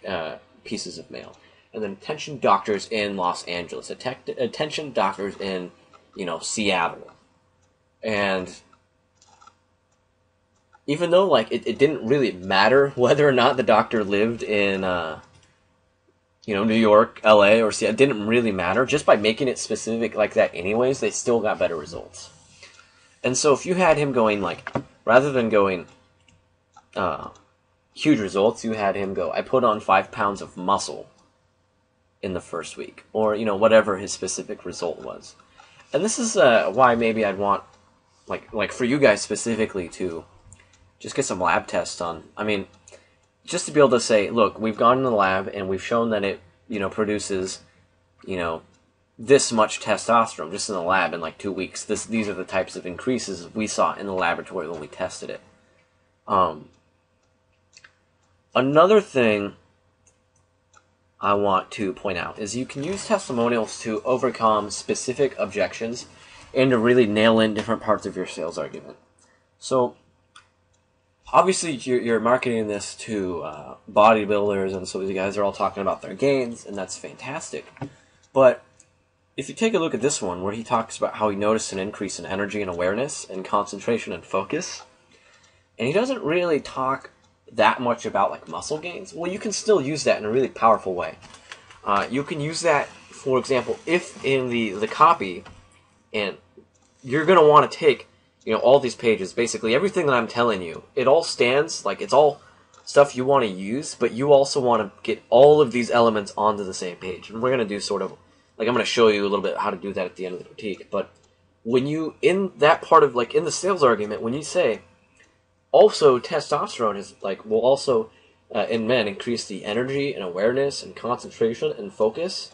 Speaker 1: pieces of mail. And then attention doctors in Los Angeles, attention doctors in, Seattle. And even though, like, it didn't really matter whether or not the doctor lived in, New York, LA, or Seattle, it didn't really matter. Just by making it specific like that anyways, they still got better results. And so if you had him going, like, rather than going huge results, you had him go, I put on 5 pounds of muscle in the first week, or, whatever his specific result was. And this is why maybe I'd want, like for you guys specifically, to just get some lab tests on. I mean, just to be able to say, look, we've gone in the lab and we've shown that it, produces, this much testosterone just in the lab in like 2 weeks. These are the types of increases we saw in the laboratory when we tested it. Another thing I want to point out is you can use testimonials to overcome specific objections and to really nail in different parts of your sales argument. So, obviously, you're marketing this to bodybuilders, and so these guys are all talking about their gains, and that's fantastic. But if you take a look at this one, where he talks about how he noticed an increase in energy and awareness and concentration and focus, and he doesn't really talk that much about, like, muscle gains, well, you can still use that in a really powerful way. You can use that, for example, if in the copy, and you're going to want to take, all these pages, basically everything that I'm telling you, it all stands, like, it's all stuff you want to use, but you also want to get all of these elements onto the same page. And we're going to do sort of, like, I'm going to show you a little bit how to do that at the end of the critique. But when you, in that part of, like, in the sales argument, when you say, also testosterone is, like, will also, in men, increase the energy and awareness and concentration and focus,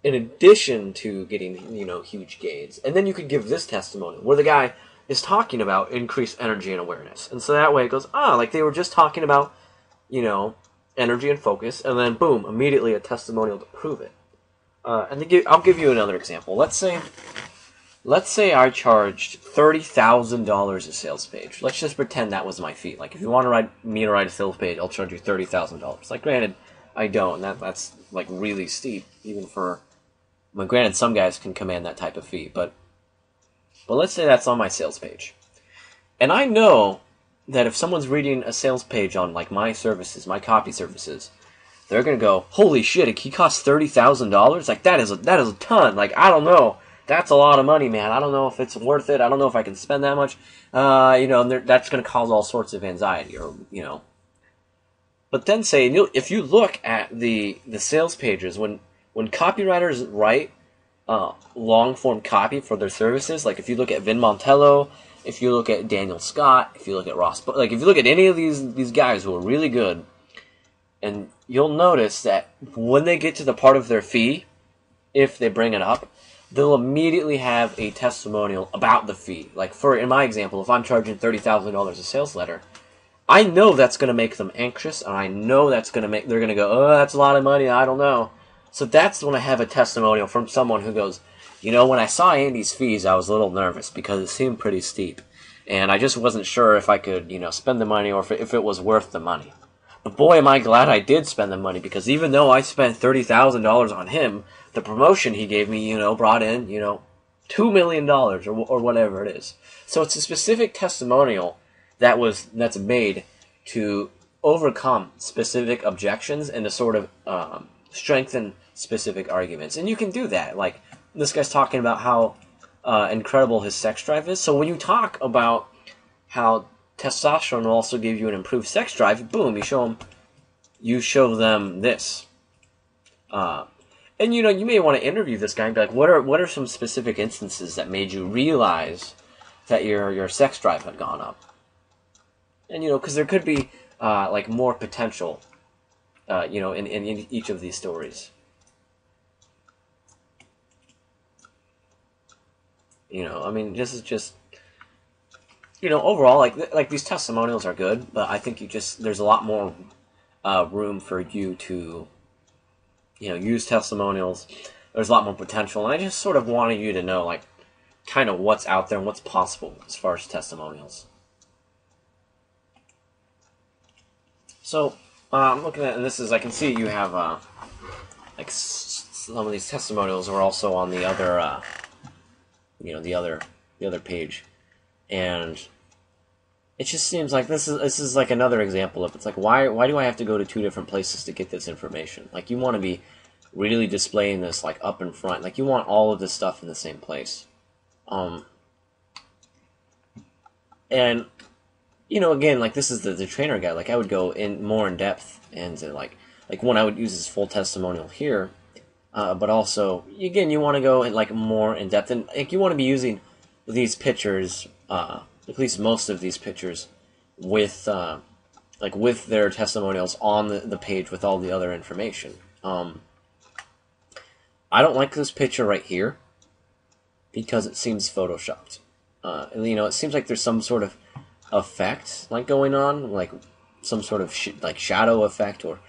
Speaker 1: in addition to getting, huge gains. And then you could give this testimony, where the guy is talking about increased energy and awareness. And so that way it goes, like they were just talking about, energy and focus, and then boom, immediately a testimonial to prove it. I'll give you another example. Let's say I charged $30,000 a sales page. Let's just pretend that was my fee. Like, if you want me to write a sales page, I'll charge you $30,000. Like, granted, I don't, and that's like really steep, even for, well, granted, some guys can command that type of fee, but let's say that's on my sales page. And I know that if someone's reading a sales page on, like, my services, my copy services, they're gonna go, holy shit, he costs $30,000. Like that is a ton. Like I don't know, that's a lot of money, man. I don't know if it's worth it. I don't know if I can spend that much. And that's gonna cause all sorts of anxiety, or But then say, if you look at the sales pages, when copywriters write long form copy for their services, like if you look at Vin Montello, if you look at Daniel Scott, if you look at Ross, like if you look at any of these guys who are really good, and you'll notice that when they get to the part of their fee, if they bring it up, they'll immediately have a testimonial about the fee. Like in my example, if I'm charging $30,000 a sales letter, I know that's going to make them anxious, and I know they're going to go, oh, that's a lot of money, I don't know. So that's when I have a testimonial from someone who goes, when I saw Andy's fees, I was a little nervous because it seemed pretty steep. And I just wasn't sure if I could, spend the money, or if it was worth the money. But boy, am I glad I did spend the money, because even though I spent $30,000 on him, the promotion he gave me, brought in, $2 million or whatever it is. So it's a specific testimonial that's made to overcome specific objections and to sort of strengthen specific arguments. And you can do that. Like, this guy's talking about how incredible his sex drive is. So when you talk about how testosterone will also give you an improved sex drive, boom, you show them this. And you may want to interview this guy and be like, what are some specific instances that made you realize that your sex drive had gone up? And because there could be like more potential, in each of these stories. I mean, this is just, overall, like these testimonials are good, but I think there's a lot more room for you to, use testimonials. There's a lot more potential, and I just sort of wanted you to know, like, kind of what's out there and what's possible as far as testimonials. So, I'm looking at, and this is, I can see you have, like, some of these testimonials are also on the other, the other page, and it just seems like this is like another example of, it's like, why do I have to go to two different places to get this information? Like, you want to be really displaying this, like, up in front. Like, you want all of this stuff in the same place. And again, like, this is the trainer guy. Like, I would go more in depth, and like one, I would use his full testimonial here, but also, again, you want to go in, like, more in depth, and like, you want to be using these pictures, at least most of these pictures, with with their testimonials on the page with all the other information. I don't like this picture right here because it seems photoshopped. It seems like there's some sort of effect going on, like some sort of shadow effect, or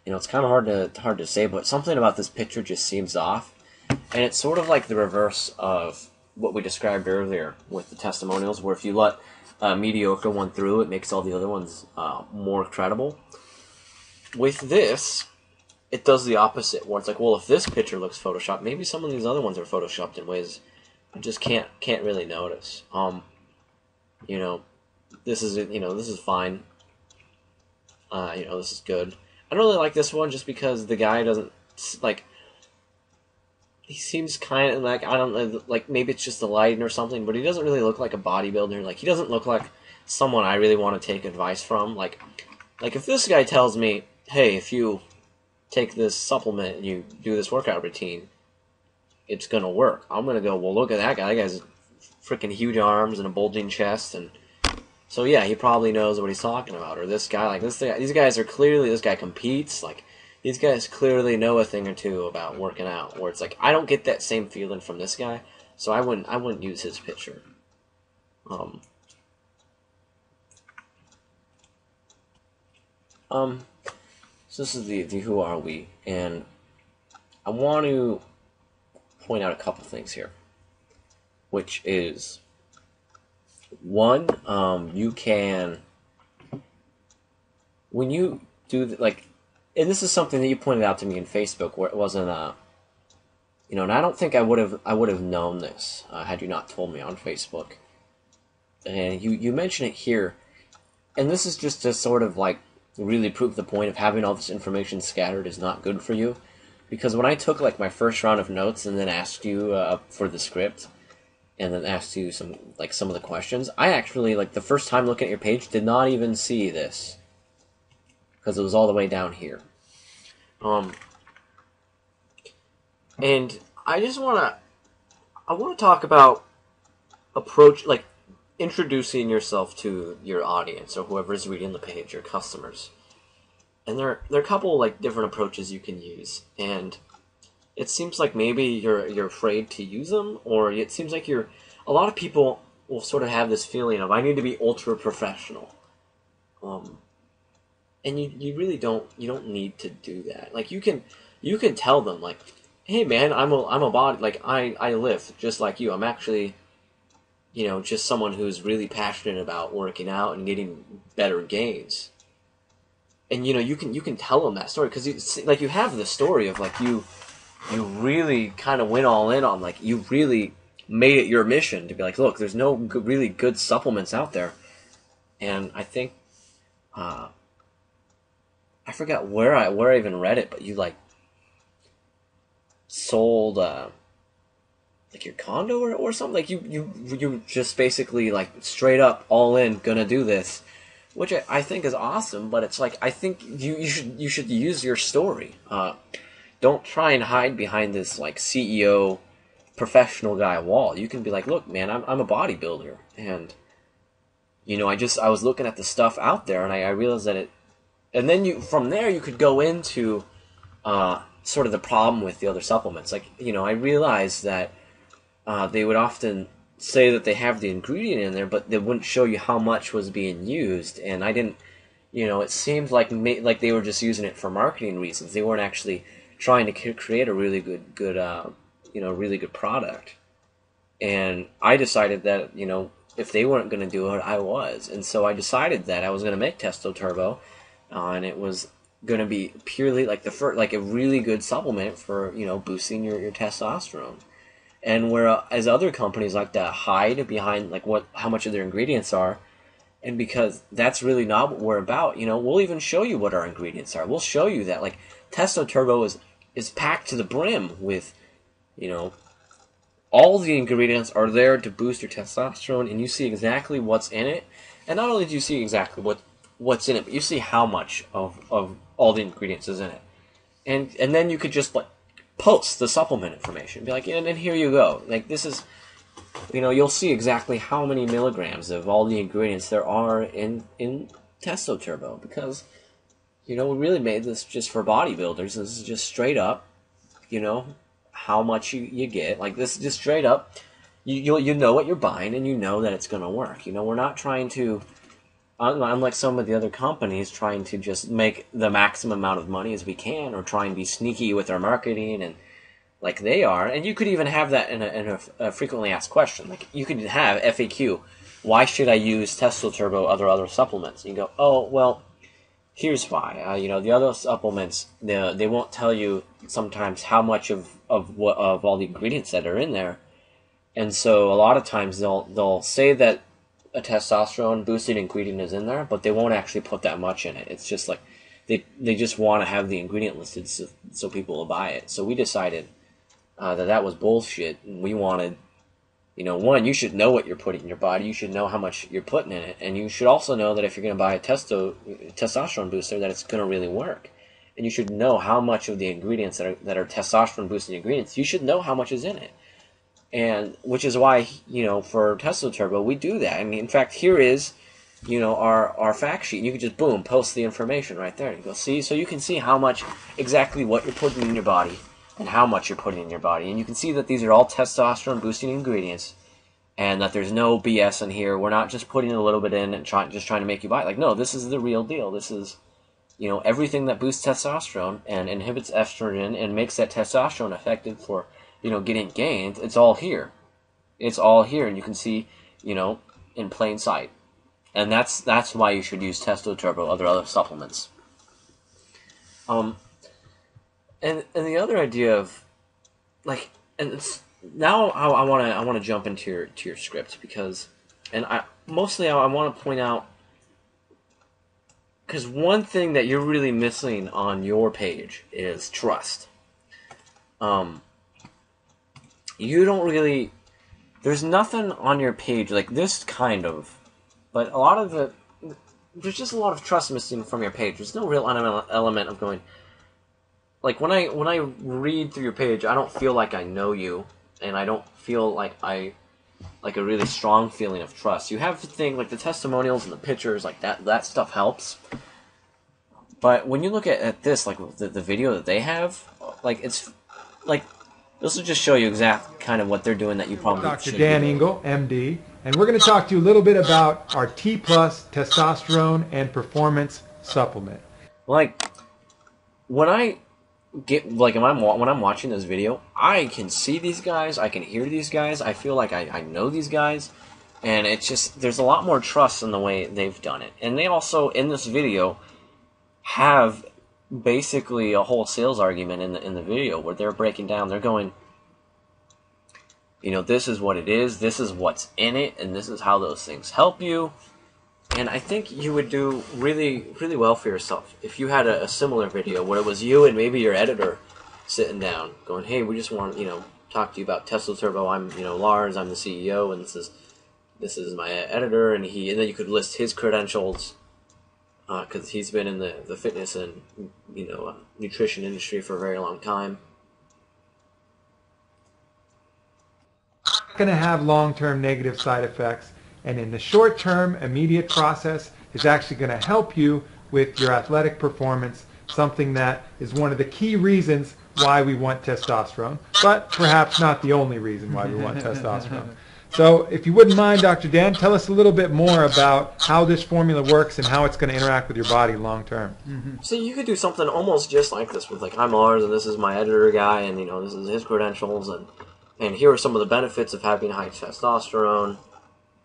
Speaker 1: it's kind of hard to say, but something about this picture just seems off, and it's sort of like the reverse of what we described earlier with the testimonials, where if you let a mediocre one through, it makes all the other ones more credible. With this, it does the opposite, where it's like, well, if this picture looks photoshopped, maybe some of these other ones are photoshopped in ways I just can't really notice. This is fine. This is good. I don't really like this one just because the guy doesn't, like, he seems kind of like, I don't know, like, maybe it's just the lighting or something, but he doesn't really look like a bodybuilder. Like, he doesn't look like someone I really want to take advice from. Like if this guy tells me, hey, if you take this supplement and you do this workout routine, it's going to work, I'm going to go, well, look at that guy. That guy's freaking huge arms and a bulging chest, and so yeah, he probably knows what he's talking about. Or this guy, these guys are clearly, this guy competes, like, these guys clearly know a thing or two about working out, where it's like, I don't get that same feeling from this guy, so I wouldn't use his picture. So this is the Who Are We, and I want to point out a couple things here, which is, one, you can, when you do, and this is something that you pointed out to me in Facebook, where it wasn't, and I don't think I would have known this had you not told me on Facebook. And you mention it here, and this is just to sort of, like, really prove the point of having all this information scattered is not good for you. Because when I took like my first round of notes and then asked you for the script, and then asked you some of the questions, I actually, like, the first time looking at your page did not even see this because it was all the way down here. And I just want to talk about introducing yourself to your audience or whoever is reading the page, your customers. And there are a couple like different approaches you can use, and it seems like maybe you're afraid to use them, or it seems like a lot of people will sort of have this feeling of, I need to be ultra professional. And you really don't need to do that. Like, you can tell them, like, hey man, I'm a body, like, I lift just like you. I'm actually, just someone who's really passionate about working out and getting better gains. And you can tell them that story, because you have the story of, like, you really kind of went all in on, like, you really made it your mission to be like, look, there's no really good supplements out there. And I think I forgot where I even read it, but you like sold like your condo or something. Like you just basically, like, straight up all in gonna do this, which I think is awesome. But it's like, I think you should use your story. Don't try and hide behind this, like, CEO professional guy wall. You can be like, look man, I'm a bodybuilder, and I was looking at the stuff out there, and I realized that and then from there you could go into sort of the problem with the other supplements. Like, I realized that they would often say that they have the ingredient in there, but they wouldn't show you how much was being used. And I didn't, it seemed like they were just using it for marketing reasons. They weren't actually trying to create a really good really good product. And I decided that, if they weren't going to do it, I was. And so I decided that I was going to make Testoturbo, and it was going to be purely like a really good supplement for, boosting your testosterone. And whereas other companies like to hide behind, like, how much of their ingredients are, and because that's really not what we're about, we'll even show you what our ingredients are. We'll show you that, like, Testoturbo is packed to the brim with, all the ingredients are there to boost your testosterone, and you see exactly what's in it. And not only do you see exactly what's in it, but you see how much of all the ingredients is in it. And then you could just, like, post the supplement information. Be like, and here you go. Like, this is, you'll see exactly how many milligrams of all the ingredients there are in Testoturbo, because, we really made this just for bodybuilders. This is just straight up, how much you get. Like, this is just straight up, you know what you're buying, and you know that it's going to work. We're not trying to, unlike some of the other companies, trying to just make the maximum amount of money as we can, or try and be sneaky with our marketing, and like they are. And you could even have that in a frequently asked question. Like, you could have FAQ, why should I use Testoturbo other supplements? And you go, oh, well, here's why. The other supplements, they won't tell you sometimes how much of all the ingredients that are in there. And so a lot of times they'll say that a testosterone boosting ingredient is in there, but they won't actually put that much in it. It's just like they just want to have the ingredient listed so people will buy it. So we decided that was bullshit, and we wanted, one, you should know what you're putting in your body. You should know how much you're putting in it, and you should also know that if you're going to buy a testosterone booster, that it's going to really work. And you should know how much of the ingredients that are testosterone boosting ingredients, you should know how much is in it. And which is why, for Testoturbo, we do that. I mean, in fact, here is, our fact sheet. You can just, boom, post the information right there. You go, see? So you can see how much, exactly what you're putting in your body and how much you're putting in your body. And you can see that these are all testosterone-boosting ingredients, and that there's no BS in here. We're not just putting a little bit in and trying to make you buy it. Like, no, this is the real deal. This is, everything that boosts testosterone and inhibits estrogen and makes that testosterone effective for, getting gains. It's all here. It's all here, and you can see, in plain sight. And that's why you should use Testoturbo, other supplements. And the other idea of, like, and it's, now I want to jump into your script, because, and I want to point out, because one thing that you're really missing on your page is trust. You don't really... There's nothing on your page like this, kind of, but a lot of it... There's just a lot of trust missing from your page. There's no real element of going... Like, when I read through your page, I don't feel like I know you, and I don't feel like a really strong feeling of trust. You have the thing, like the testimonials and the pictures, like that stuff helps. But when you look at this, like the video that they have, like it's like this will just show you exactly kind of what they're doing that you probably
Speaker 2: Dr. Dan Engel, MD, and we're going to talk to you a little bit about our T+ testosterone and performance supplement.
Speaker 1: Like when I get like when I'm watching this video, I can see these guys, I can hear these guys, I feel like I know these guys, and it's just there's a lot more trust in the way they've done it. And they also in this video have basically a whole sales argument in the video where they're breaking down, they're going, you know, this is what it is, this is what's in it, and this is how those things help you. And I think you would do really, really well for yourself if you had a similar video where it was you and maybe your editor sitting down going, hey, we just want to, talk to you about Testoturbo. I'm, Lars, I'm the CEO, and this is my editor, and then you could list his credentials, because he's been in the fitness and nutrition industry for a very long time.
Speaker 2: Going to have long-term negative side effects, and in the short-term, immediate process is actually going to help you with your athletic performance, something that is one of the key reasons why we want testosterone, but perhaps not the only reason why we want testosterone. So if you wouldn't mind, Dr. Dan, tell us a little bit more about how this formula works and how it's going to interact with your body long-term.
Speaker 1: So you could do something almost just like this with, like, I'm Lars, and this is my editor guy, and, this is his credentials, and here are some of the benefits of having high testosterone,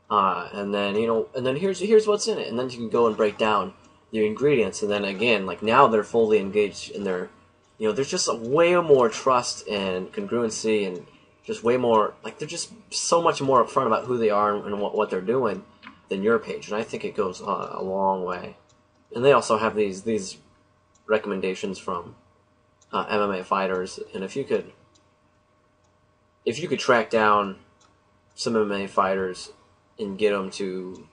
Speaker 1: and then here's what's in it, and then you can go and break down the ingredients, and then again, like, now they're fully engaged in their, there's just way more trust and congruency, and just way more, like, they're just so much more upfront about who they are and what they're doing than your page, and I think it goes a long way. And they also have these recommendations from MMA fighters, and if you could track down some MMA fighters and get them to,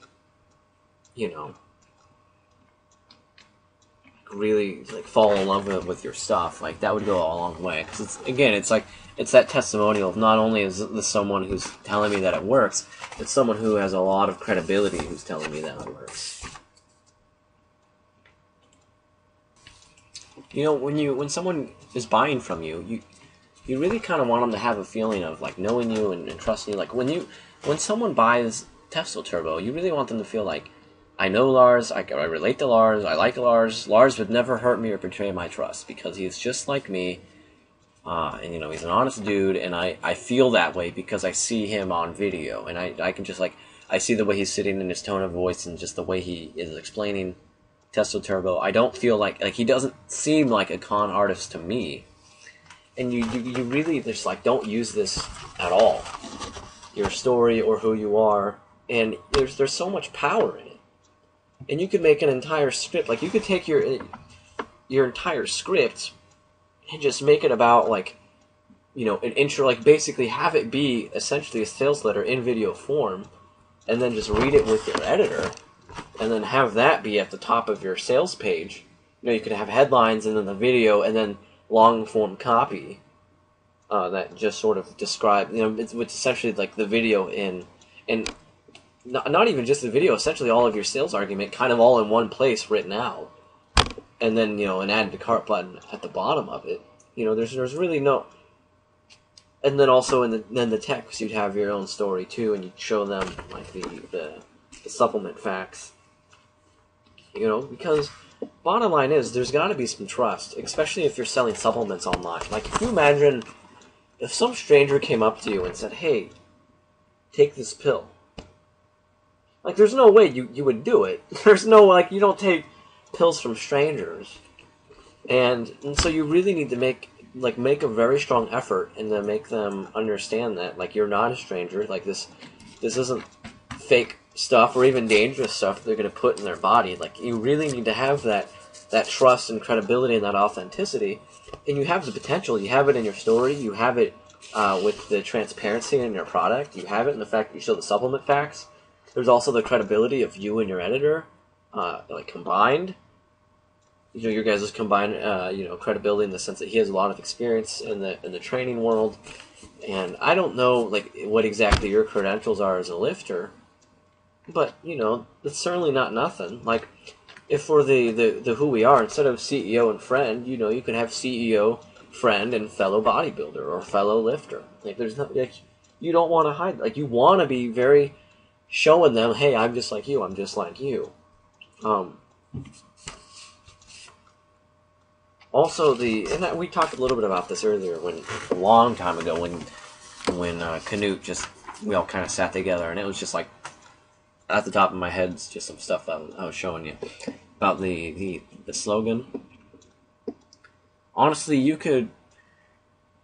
Speaker 1: really, like, fall in love with your stuff, like, that would go a long way. Because it's that testimonial of not only is this someone who's telling me that it works, it's someone who has a lot of credibility who's telling me that it works. When someone is buying from you, you really kind of want them to have a feeling of, like, knowing you and trusting you. Like, when someone buys Testoturbo, you really want them to feel like, I know Lars, I relate to Lars, I like Lars. Lars would never hurt me or betray my trust because he's just like me, and he's an honest dude, and I feel that way because I see him on video, and I can just, like, I see the way he's sitting in his tone of voice and just the way he is explaining Testoturbo. I don't feel like he doesn't seem like a con artist to me, and you really just, like, don't use this at all, your story or who you are, and there's so much power in it. And you could make an entire script. Like, you could take your entire script and just make it about, like, an intro, like, basically have it be essentially a sales letter in video form, and then just read it with your editor, and then have that be at the top of your sales page. You could have headlines and then the video, and then long form copy that just sort of describe, it's essentially like the video and not even just the video, essentially all of your sales argument kind of all in one place written out. And then, an add to cart button at the bottom of it. There's really no... And then also in the text, you'd have your own story too, and you'd show them, like, the supplement facts. Because bottom line is, there's got to be some trust, especially if you're selling supplements online. Like, if you imagine if some stranger came up to you and said, hey, take this pill. Like, there's no way you would do it. There's no, like, you don't take pills from strangers. And so you really need to make a very strong effort and to make them understand that, like, you're not a stranger. Like, this isn't fake stuff or even dangerous stuff they're going to put in their body. Like, you really need to have that trust and credibility and that authenticity, and you have the potential. You have it in your story. You have it with the transparency in your product. You have it in the fact that you show the supplement facts. There's also the credibility of you and your editor, like combined. You know, your guys' combined, credibility in the sense that he has a lot of experience in the training world. And I don't know, like, what exactly your credentials are as a lifter, but, you know, it's certainly not nothing. Like, if for the who we are, instead of CEO and friend, you know, you can have CEO, friend, and fellow bodybuilder or fellow lifter. Like, there's no, like, you don't want to hide. Like, you want to be very showing them, hey, I'm just like you. I'm just like you. Also, we talked a little bit about this earlier, a long time ago, when Canute we all kind of sat together, and it was just like, at the top of my head, it's just some stuff that I was showing you about the slogan. Honestly, you could.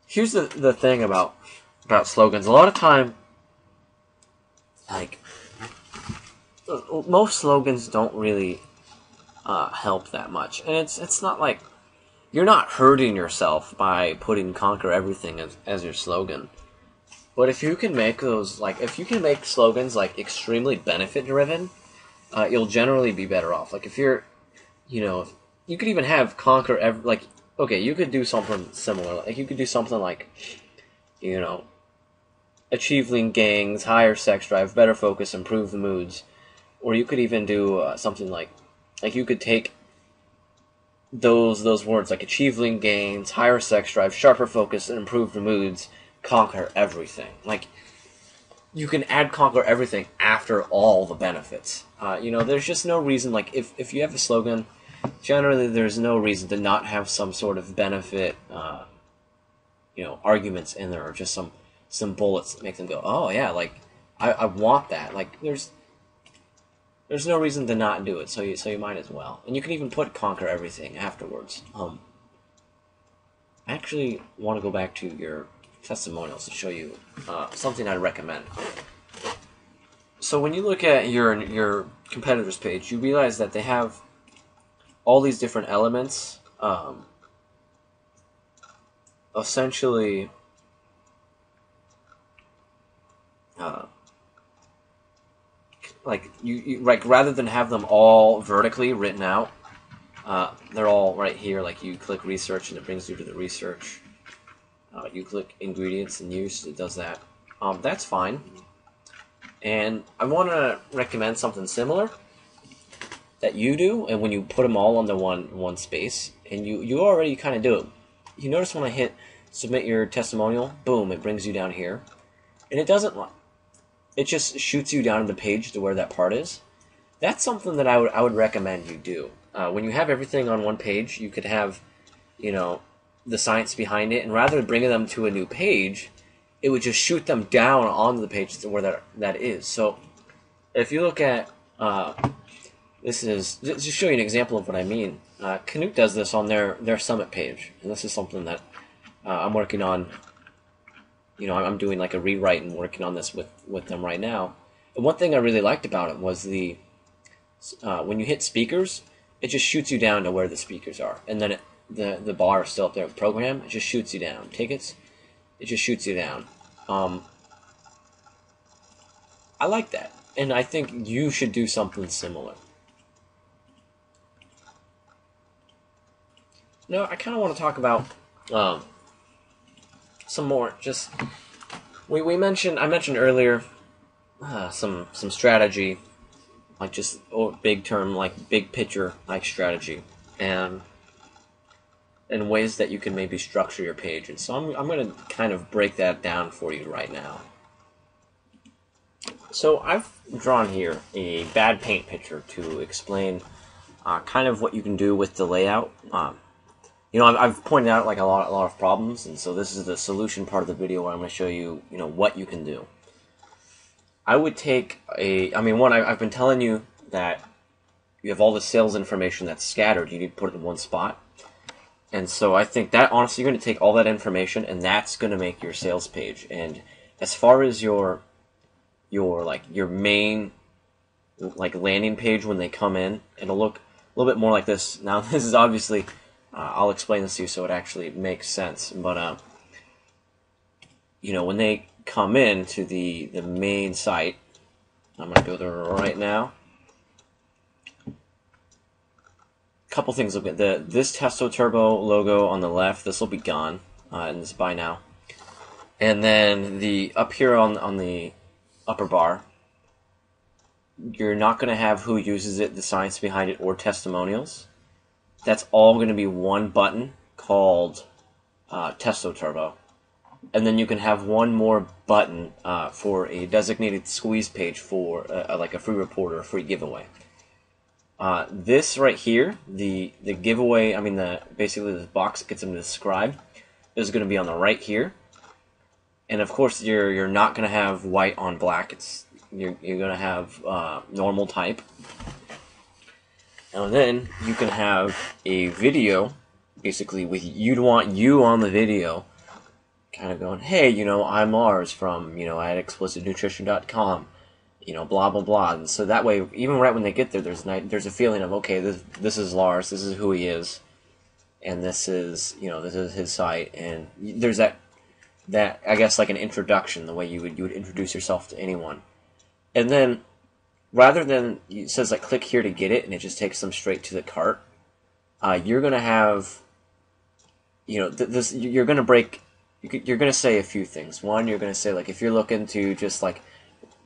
Speaker 1: Here's the thing about slogans. A lot of time, like, most slogans don't really help that much, and it's not like you're not hurting yourself by putting "Conquer Everything" as your slogan. But if you can make slogans like extremely benefit driven, you'll generally be better off. Like, if you're, you know, you could even have conquer every, like, okay, you could do something similar. Like, you could do something like, you know, achieve lean gangs, higher sex drive, better focus, improve the moods. Or you could even do something like you could take those words like achieve lean gains, higher sex drive, sharper focus, and improve the moods, conquer everything. Like, you can add conquer everything after all the benefits. You know, there's just no reason, like, if you have a slogan, generally there's no reason to not have some sort of benefit, arguments in there, or just some bullets that make them go, oh yeah, like, I want that. Like, there's no reason to not do it, so you might as well. And you can even put conquer everything afterwards. I actually want to go back to your testimonials to show you something I'd recommend. So when you look at your competitors page, you realize that they have all these different elements, essentially like you like, rather than have them all vertically written out, they're all right here. Like, you click research and it brings you to the research. You click ingredients and use, it does that. That's fine. And I want to recommend something similar that you do, and when you put them all under one space, and you already kind of do it. You notice when I hit submit your testimonial, boom, it brings you down here. And it just shoots you down to the page to where that part is. That's something that I would recommend you do. When you have everything on one page, you could have, you know, the science behind it, and rather than bringing them to a new page, it would just shoot them down onto the page to where that is. So if you look at this is just to show you an example of what I mean. Canute does this on their summit page, and this is something that I'm working on. You know, I'm doing like a rewrite and working on this with them right now. And one thing I really liked about it was when you hit speakers, it just shoots you down to where the speakers are, and then the bar is still up there. Program, it just shoots you down. Tickets, it just shoots you down. I like that, and I think you should do something similar. Now, I kind of want to talk about some more. Just I mentioned earlier some strategy, like just big term, like big picture like strategy, and ways that you can maybe structure your page. And so I'm going to kind of break that down for you right now. So I've drawn here a bad paint picture to explain kind of what you can do with the layout. You know, I've pointed out like a lot of problems, and so this is the solution part of the video where I'm going to show you, you know, what you can do. I would take I've been telling you that you have all the sales information that's scattered. You need to put it in one spot. And so I think that, honestly, you're going to take all that information, and that's going to make your sales page. And as far as your main like landing page when they come in. It'll look a little bit more like this. Now this is obviously, I'll explain this to you so it actually makes sense. But you know, when they come in to the main site, I'm gonna go there right now. Couple things. Look at this Testoturbo logo on the left. This will be gone in this buy now. And then the up here on the upper bar, you're not going to have who uses it, the science behind it, or testimonials. That's all going to be one button called Testoturbo. And then you can have one more button for a designated squeeze page for like a free report or a free giveaway. This right here, the giveaway, I mean basically the box that gets them to subscribe, is going to be on the right here. And of course, you're not going to have white on black. You're going to have normal type. And then you can have a video, basically with you'd want you on the video, kind of going, hey, you know, I'm Lars from, you know, at explicitnutrition.com, you know, blah blah blah. And so that way, even right when they get there, there's a feeling of, okay, this is Lars, this is who he is, and this is, you know, this is his site, and there's that I guess like an introduction, the way you would introduce yourself to anyone. And then rather than it says like click here to get it and it just takes them straight to the cart, you're gonna have, you know, this you're gonna break. You're gonna say a few things. One, you're gonna say like if you're looking to just like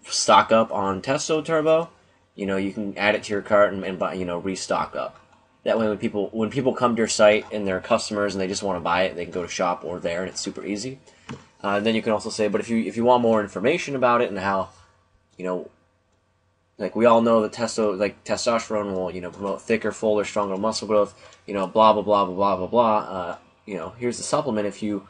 Speaker 1: stock up on Testoturbo, you know, you can add it to your cart and buy, you know, restock up. That way, when people come to your site and they're customers and they just want to buy it, they can go to shop or there, and it's super easy. Then you can also say, but if you want more information about it and how, you know, like we all know that testosterone will, you know, promote thicker, fuller, stronger muscle growth, you know, blah blah blah blah blah blah blah. You know, here's the supplement. If you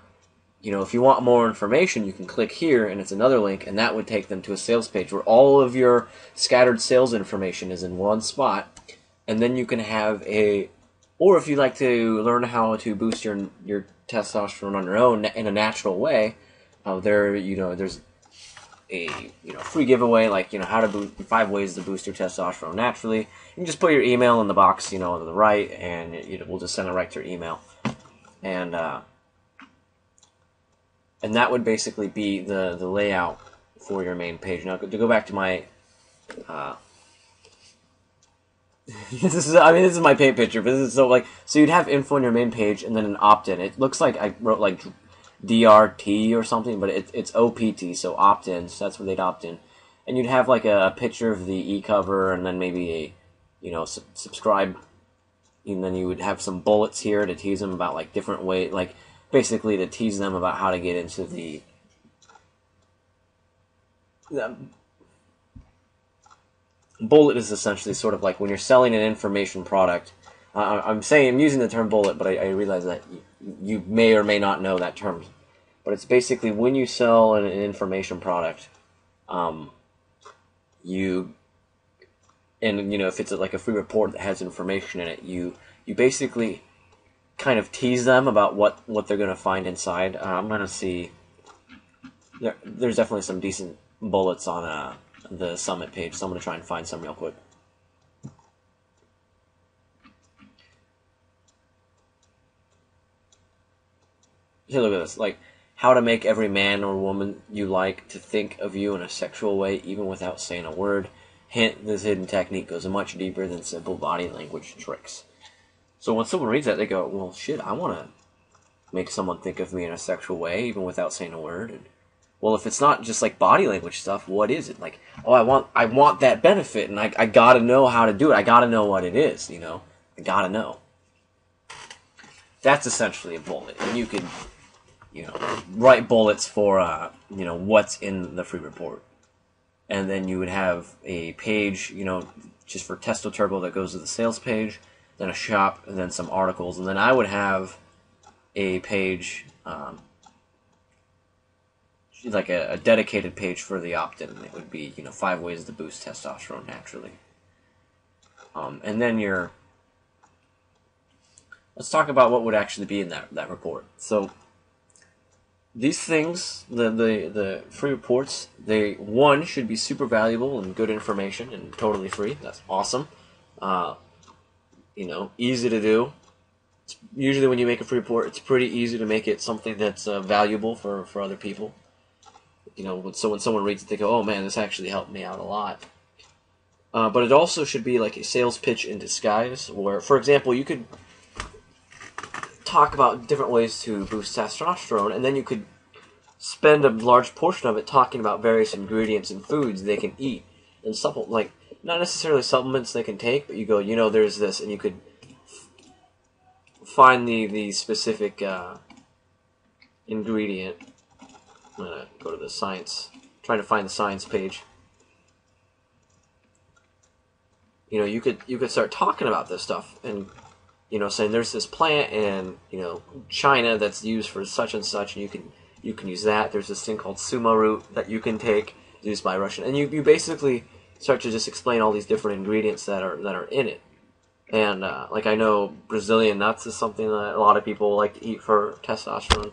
Speaker 1: want more information, you can click here, and it's another link, and that would take them to a sales page where all of your scattered sales information is in one spot. And then you can have or if you'd like to learn how to boost your testosterone on your own in a natural way, there's a free giveaway, like, you know, how to boost 5 ways to boost your testosterone naturally. You can just put your email in the box, you know, to the right, and we'll just send it right to your email, and that would basically be the layout for your main page. Now to go back to my this is my paint picture, but this is so you'd have info on your main page and then an opt-in. It looks like I wrote like DRT or something, but it's OPT, so opt-in. So that's where they'd opt in, and you'd have like a picture of the e-cover, and then maybe a, you know, subscribe, and then you would have some bullets here to tease them about like different ways, like basically to tease them about how to get into the bullet is essentially sort of like when you're selling an information product. I'm using the term bullet, but I realize that you may or may not know that term. But it's basically when you sell an information product, you know, if it's like a free report that has information in it, you basically kind of tease them about what they're going to find inside. I'm going to see. There's definitely some decent bullets on the summit page, so I'm going to try and find some real quick. Here, look at this. Like, how to make every man or woman you like to think of you in a sexual way, even without saying a word. Hint, this hidden technique goes much deeper than simple body language tricks. So when someone reads that, they go, well, shit, I want to make someone think of me in a sexual way, even without saying a word. And, well, if it's not just like body language stuff, what is it? Like, oh, I want that benefit, and I gotta know how to do it. I gotta know what it is, you know? I gotta know. That's essentially a bullet. And you could, you know, write bullets for, you know, what's in the free report. And then you would have a page, you know, just for Testoturbo that goes to the sales page, then a shop, and then some articles. And then I would have a page, like a dedicated page for the opt-in. It would be, you know, 5 ways to boost testosterone naturally. And then let's talk about what would actually be in that report. So these things, the free reports, they, one, should be super valuable and good information and totally free. That's awesome. You know, easy to do. Usually when you make a free report, it's pretty easy to make it something that's valuable for other people. You know, so when someone reads it, they go, oh man, this actually helped me out a lot. But it also should be like a sales pitch in disguise, where, for example, you could talk about different ways to boost testosterone, and then you could spend a large portion of it talking about various ingredients and foods they can eat, and like, not necessarily supplements they can take, but you go, you know, there's this, and you could find the specific ingredient. I'm gonna go to the science, trying to find the science page. You know, you could start talking about this stuff, and you know, saying there's this plant in, you know, China that's used for such and such, and you can use that. There's this thing called suma root that you can take, used by Russian, and you basically start to just explain all these different ingredients that are in it. And like, I know Brazilian nuts is something that a lot of people like to eat for testosterone.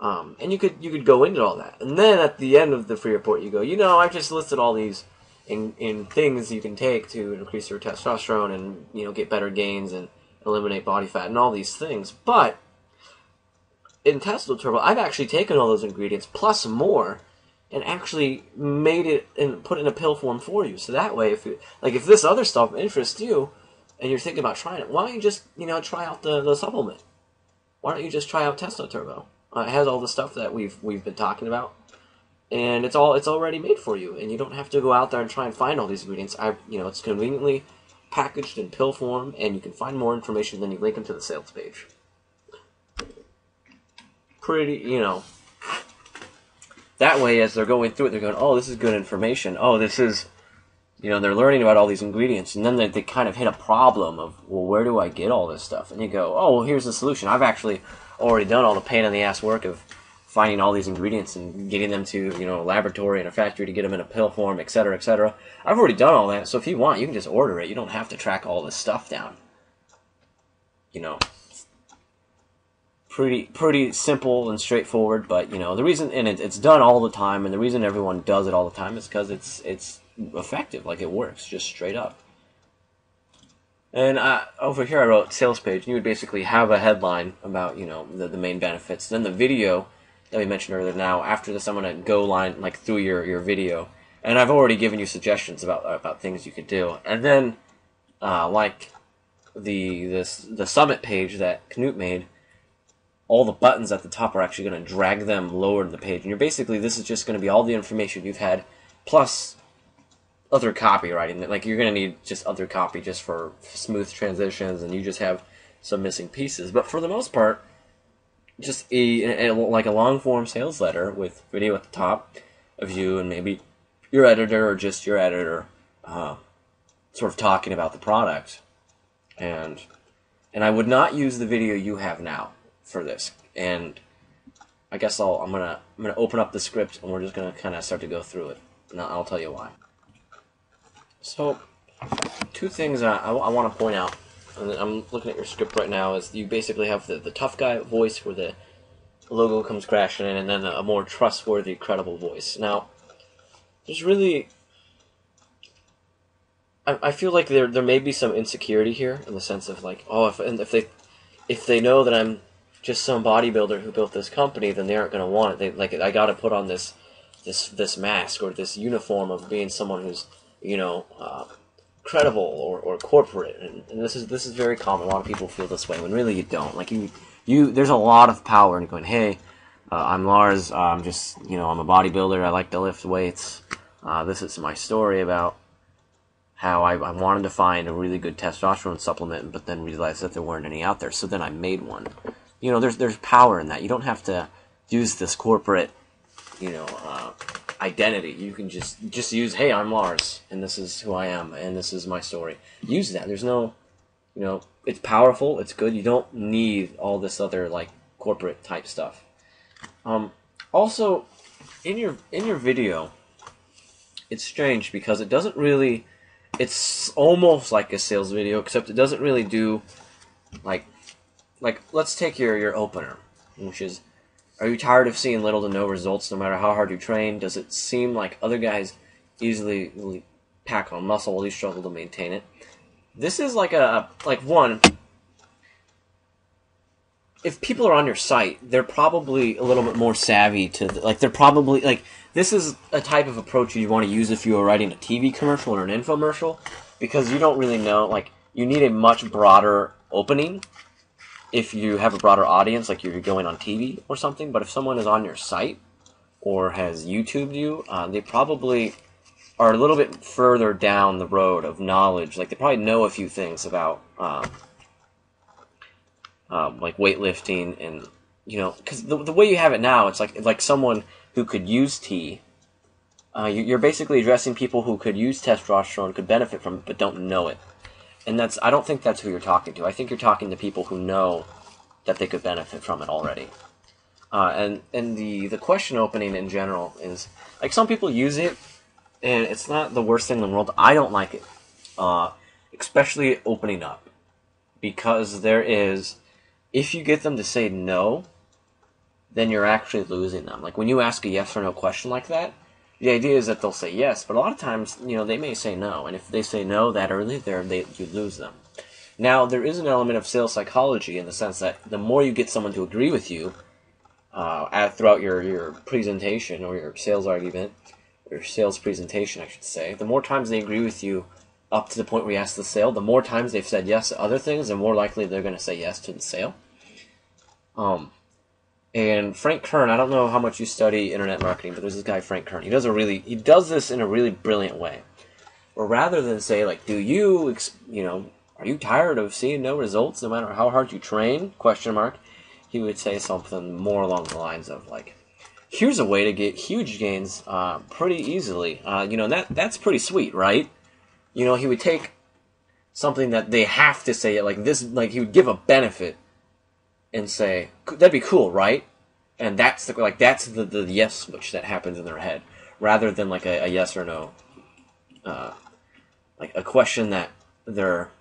Speaker 1: And you could go into all that, and then at the end of the free report, you go, you know, I've just listed all these in things you can take to increase your testosterone and, you know, get better gains and eliminate body fat and all these things. But in Testoturbo, I've actually taken all those ingredients plus more and actually made it and put it in a pill form for you. So that way, if this other stuff interests you and you're thinking about trying it, why don't you just, you know, try out the supplement? Why don't you just try out Testoturbo? It has all the stuff that we've been talking about, and it's already made for you, and you don't have to go out there and try and find all these ingredients. It's conveniently packaged in pill form, and you can find more information. Then you link them to the sales page. Pretty, you know. That way, as they're going through it, they're going, oh, this is good information. Oh, this is, you know, they're learning about all these ingredients, and then they kind of hit a problem of, well, where do I get all this stuff? And you go, oh, well, here's the solution. I've actually already done all the pain in the ass work of finding all these ingredients and getting them to, you know, a laboratory and a factory to get them in a pill form, etc., etc. I've already done all that, so if you want, you can just order it. You don't have to track all this stuff down. You know, pretty simple and straightforward, but, you know, the reason, and it's done all the time, and the reason everyone does it all the time is because it's effective, like it works, just straight up. And over here I wrote sales page, and you would basically have a headline about, you know, the main benefits. Then the video that we mentioned earlier. Now, after this, I'm going to go through your video, and I've already given you suggestions about things you could do. And then, like the summit page that Knut made, all the buttons at the top are actually going to drag them lower in the page. And this is just going to be all the information you've had, plus other copywriting. Like, you're going to need just other copy just for smooth transitions, and you just have some missing pieces. But for the most part, just like a long form sales letter with video at the top of you and maybe your editor or just your editor, sort of talking about the product. And I would not use the video you have now for this. And I guess I'm gonna open up the script, and we're just gonna kind of start to go through it. And I'll tell you why. So, two things I want to point out, and I'm looking at your script right now, is you basically have the tough guy voice where the logo comes crashing in, and then a more trustworthy, credible voice. Now, there's really, I feel like there may be some insecurity here, in the sense of like, oh, if they know that I'm just some bodybuilder who built this company, then they aren't going to want it. I got to put on this mask or this uniform of being someone who's, you know, credible or corporate, and this is very common. A lot of people feel this way when really you don't. Like there's a lot of power in going, hey, I'm Lars. I'm just, you know, I'm a bodybuilder. I like to lift weights. This is my story about how I wanted to find a really good testosterone supplement, but then realized that there weren't any out there. So then I made one. You know, there's power in that. You don't have to use this corporate, you know, identity. You can just use, hey, I'm Lars, and this is who I am, and this is my story. Use that. There's no, you know, it's powerful, it's good. You don't need all this other, like, corporate type stuff. Also, in your video, it's strange because it doesn't really, it's almost like a sales video, except it doesn't really do, like let's take your opener, which is, Are you tired of seeing little to no results no matter how hard you train? Does it seem like other guys easily really pack on muscle while you struggle to maintain it? This is like one, if people are on your site, they're probably a little bit more savvy to, they're probably, this is a type of approach you want to use if you are writing a TV commercial or an infomercial, because you don't really know, you need a much broader opening if you have a broader audience, like you're going on TV or something. But if someone is on your site or has YouTubed you, they probably are a little bit further down the road of knowledge. They probably know a few things about weightlifting, and because the way you have it now, it's like someone who could use tea. You're basically addressing people who could use testosterone, could benefit from it, but don't know it. And I don't think that's who you're talking to. I think you're talking to people who know that they could benefit from it already. And the question opening in general is, some people use it, and it's not the worst thing in the world. I don't like it, especially opening up, because if you get them to say no, then you're actually losing them. When you ask a yes or no question like that, the idea is that they'll say yes, but a lot of times, they may say no, and if they say no that early, you lose them. Now, there is an element of sales psychology in the sense that the more you get someone to agree with you throughout your presentation or your sales argument, or sales presentation, I should say, the more times they agree with you up to the point where you ask the sale, the more times they've said yes to other things, the more likely they're going to say yes to the sale. And Frank Kern, I don't know how much you study internet marketing, but there's this guy, Frank Kern. He does this in a really brilliant way. Or rather than say, are you tired of seeing no results no matter how hard you train? ? He would say something more along the lines of, here's a way to get huge gains pretty easily. That's pretty sweet, right? He would take something that they have to say it he would give a benefit and say, that'd be cool, right? And that's the yes switch that happens in their head, rather than a yes or no, a question that there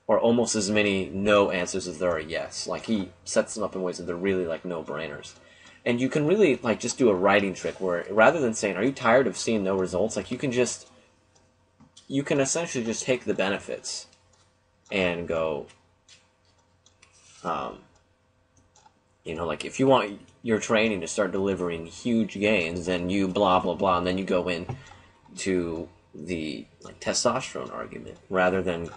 Speaker 1: are almost as many no answers as there are yes. He sets them up in ways that they're really no-brainers. And you can really just do a writing trick where, rather than saying, are you tired of seeing no results, you can essentially just take the benefits and go, if you want your training to start delivering huge gains, then you blah, blah, blah, and then you go in to the testosterone argument, rather than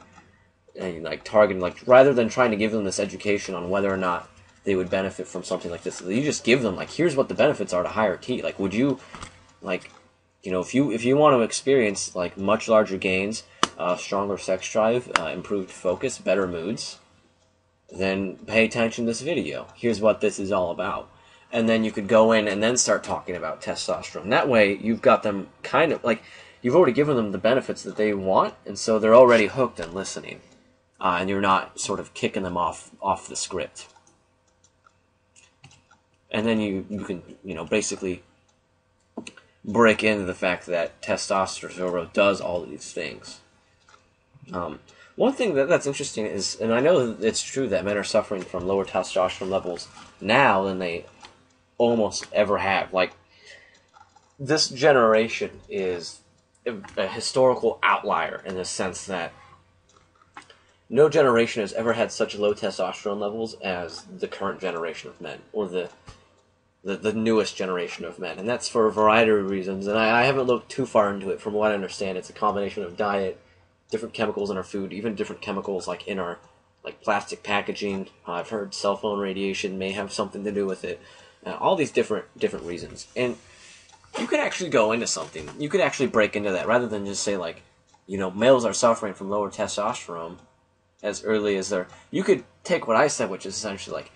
Speaker 1: rather than trying to give them this education on whether or not they would benefit from something like this. You just give them, here's what the benefits are to higher T. Would you, if you want to experience, much larger gains, stronger sex drive, improved focus, better moods, then pay attention to this video. Here's what this is all about. And then you could go in and then start talking about testosterone. That way, you've got them you've already given them the benefits that they want, and so they're already hooked and listening. And you're not sort of kicking them off the script. And then you can, basically break into the fact that testosterone does all these things. One thing that's interesting is, and I know it's true that men are suffering from lower testosterone levels now than they almost ever have. This generation is a historical outlier in the sense that no generation has ever had such low testosterone levels as the current generation of men, or the newest generation of men. And that's for a variety of reasons, and I haven't looked too far into it. From what I understand, it's a combination of diet, different chemicals in our food, even different chemicals in our plastic packaging. I've heard cell phone radiation may have something to do with it. All these different reasons. And you could actually go into something. You could actually break into that, rather than just say males are suffering from lower testosterone as early as they're... You could take what I said, which is essentially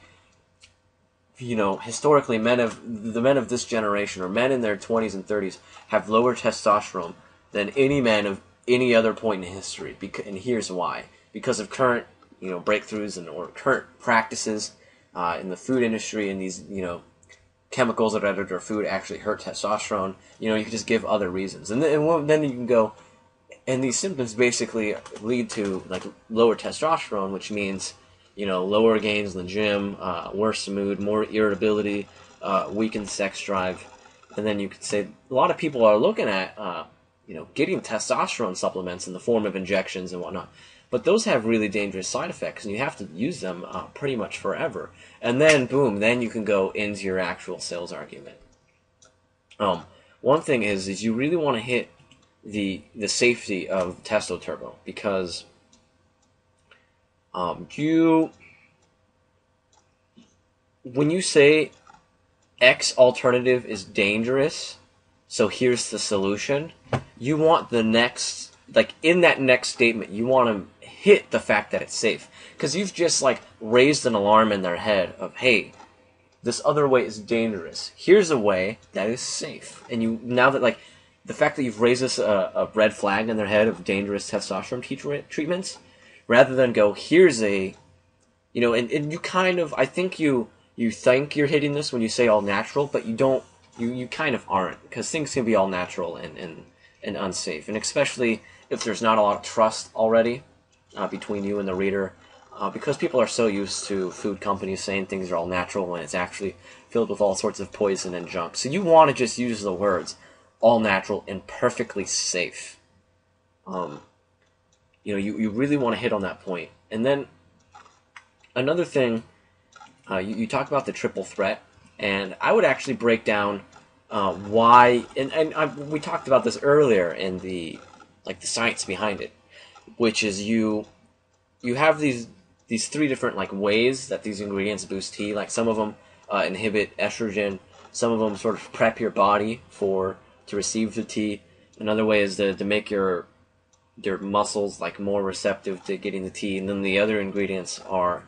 Speaker 1: historically the men of this generation, or men in their 20s and 30s, have lower testosterone than any men of any other point in history. And here's why. Because of current, breakthroughs or current practices in the food industry, and these, chemicals that are added to our food actually hurt testosterone. You can just give other reasons. And then you can go, and these symptoms basically lead to lower testosterone, which means lower gains in the gym, worse mood, more irritability, weakened sex drive, and then you could say a lot of people are looking at getting testosterone supplements in the form of injections and whatnot. But those have really dangerous side effects, and you have to use them pretty much forever. And then, boom, then you can go into your actual sales argument. One thing is you really want to hit the safety of Testoturbo, because when you say X alternative is dangerous, so here's the solution, you want the next, like in that next statement, you want to hit the fact that it's safe. Because you've just like raised an alarm in their head of, hey, this other way is dangerous. Here's a way that is safe. And you, now that like, the fact that you've raised this a red flag in their head of dangerous testosterone treatments, rather than go, here's a, and you kind of, I think you think you're hitting this when you say all natural, but you don't, you kind of aren't, because things can be all natural and unsafe, and especially if there's not a lot of trust already between you and the reader, because people are so used to food companies saying things are all natural when it's actually filled with all sorts of poison and junk. So you want to just use the words all natural and perfectly safe. You really want to hit on that point. And then another thing, you talk about the triple threat, and I would actually break down why, and we talked about this earlier in the science behind it, which is you have these three different ways that these ingredients boost T. Like some of them inhibit estrogen, some of them sort of prep your body to receive the T. Another way is to make your muscles more receptive to getting the T, and then the other ingredients are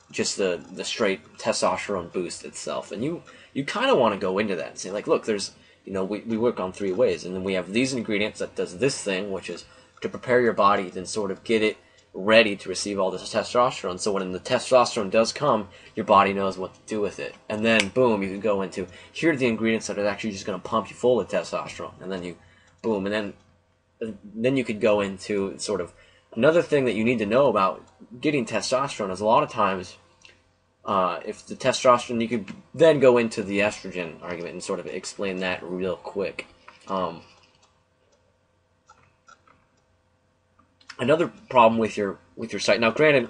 Speaker 1: just the straight testosterone boost itself. And you kind of want to go into that and say, look, there's, we work on three ways, and then we have these ingredients that does this thing, which is to prepare your body, then sort of get it ready to receive all this testosterone, so when the testosterone does come, your body knows what to do with it. And then, boom, you can go into, here are the ingredients that are actually just going to pump you full of testosterone. And then boom, and then you could go into sort of, another thing that you need to know about getting testosterone is a lot of times, if the testosterone, you could then go into the estrogen argument and sort of explain that real quick. Another problem with your site. Now, granted,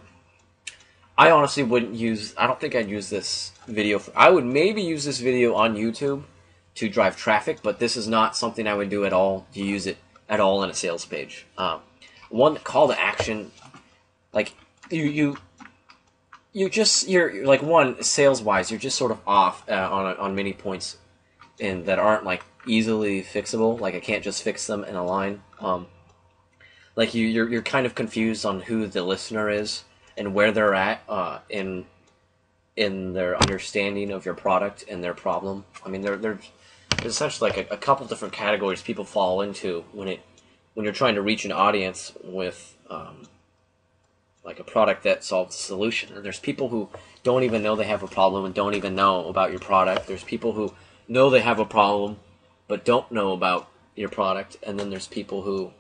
Speaker 1: I honestly wouldn't use. I don't think I'd use this video. I would maybe use this video on YouTube to drive traffic, but this is not something I would do at all to use it at all in a sales page. One call to action, you're one, sales wise, you're just sort of off on many points, and that aren't easily fixable. I can't just fix them in a line. You're kind of confused on who the listener is and where they're at in their understanding of your product and their problem. I mean, there's essentially a couple different categories people fall into when you're trying to reach an audience with a product that solves a solution. And there's people who don't even know they have a problem and don't even know about your product. There's people who know they have a problem but don't know about your product. And then there's people who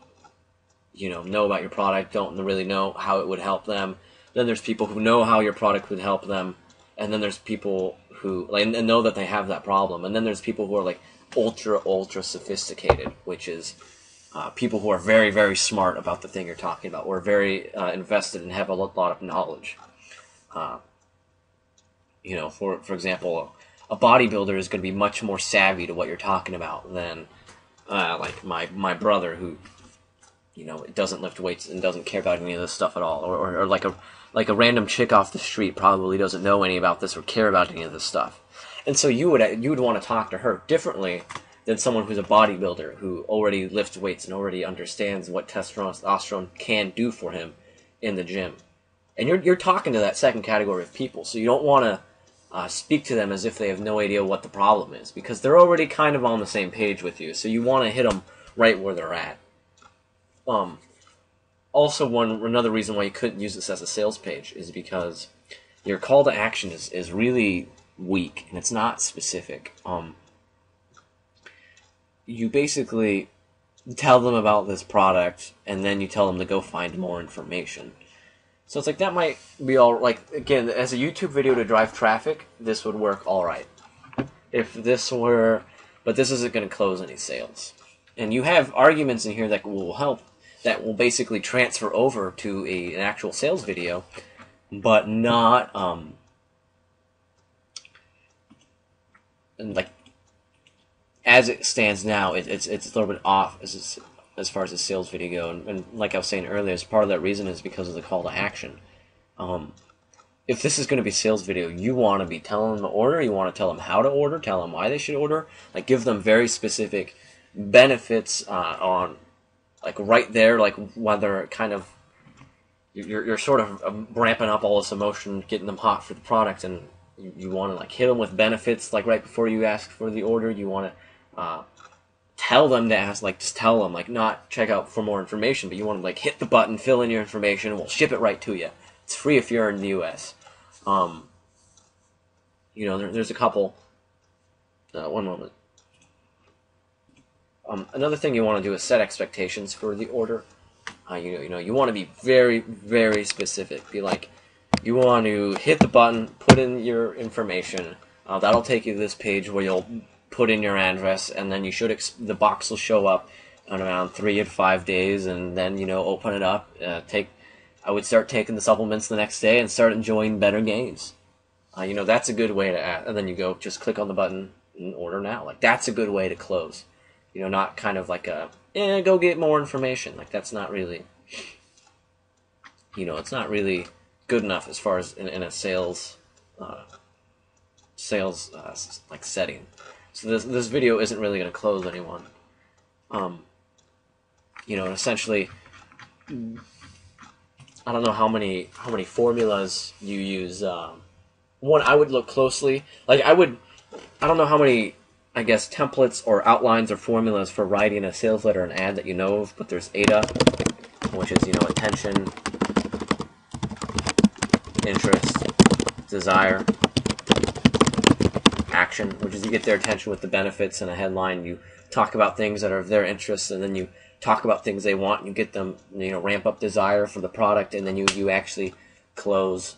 Speaker 1: know about your product, don't really know how it would help them. Then there's people who know how your product would help them. And then there's people who and know that they have that problem. And then there's people who are ultra sophisticated, which is people who are very, very smart about the thing you're talking about, or very invested and have a lot of knowledge. For example, a bodybuilder is going to be much more savvy to what you're talking about than my brother, who doesn't lift weights and doesn't care about any of this stuff at all, or a random chick off the street probably doesn't know any about this or care about any of this stuff. And so you would want to talk to her differently than someone who's a bodybuilder who already lifts weights and already understands what testosterone can do for him in the gym. And you're talking to that second category of people, so you don't want to speak to them as if they have no idea what the problem is, because they're already kind of on the same page with you. So you want to hit them right where they're at. Also, another reason why you couldn't use this as a sales page is because your call to action is really weak and it's not specific. You basically tell them about this product and then you tell them to go find more information. So it's that might be all, again, as a YouTube video to drive traffic, this would work all right. if this were, but this isn't going to close any sales. And you have arguments in here that will help, that will basically transfer over to an actual sales video, but not, and like, as it stands now, it's a little bit off as far as the sales video go. And like I was saying earlier, as part of that reason is because of the call to action. If this is going to be a sales video, you want to be telling them to order, you want to tell them how to order, tell them why they should order, like give them very specific benefits on, like right there, like whether kind of you're sort of ramping up all this emotion, getting them hot for the product, and you want to like hit them with benefits like right before you ask for the order. You want to tell them to ask, like just tell them, like not check out for more information, but you want to like hit the button, fill in your information, and we'll ship it right to you. It's free if you're in the U.S. You know, there's a couple. One moment. Another thing you want to do is set expectations for the order. You want to be very, very specific. Be like, you want to hit the button, put in your information. That'll take you to this page where you'll put in your address, and then you should the box will show up in around 3 to 5 days, and then open it up. I would start taking the supplements the next day and start enjoying better gains. That's a good way to add. And then you go, just click on the button and order now. Like, that's a good way to close. Not kind of like go get more information. Like, that's not really, it's not really good enough as far as in a sales like setting. So this video isn't really going to close anyone. Essentially, I don't know how many formulas you use. One, I would look closely. Like I don't know how many, I guess, templates or outlines or formulas for writing a sales letter and ad that you know of, but there's ADA, which is attention, interest, desire, action, which is you get their attention with the benefits and a headline. You talk about things that are of their interest, and then you talk about things they want, and you get them, ramp up desire for the product, and then you actually close.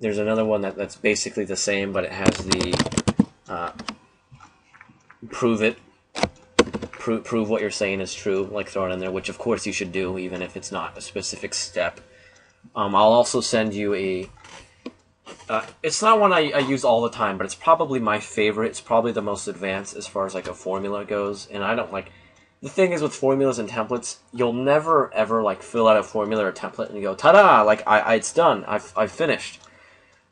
Speaker 1: There's another one that's basically the same, but it has the prove what you're saying is true, like throw it in there, which of course you should do, even if it's not a specific step. I'll also send you a it's not one I use all the time, but it's probably my favorite. It's probably the most advanced as far as like a formula goes, and I don't like. The thing is with formulas and templates, you'll never ever like fill out a formula or template and you go, ta-da! Like it's done. I've finished.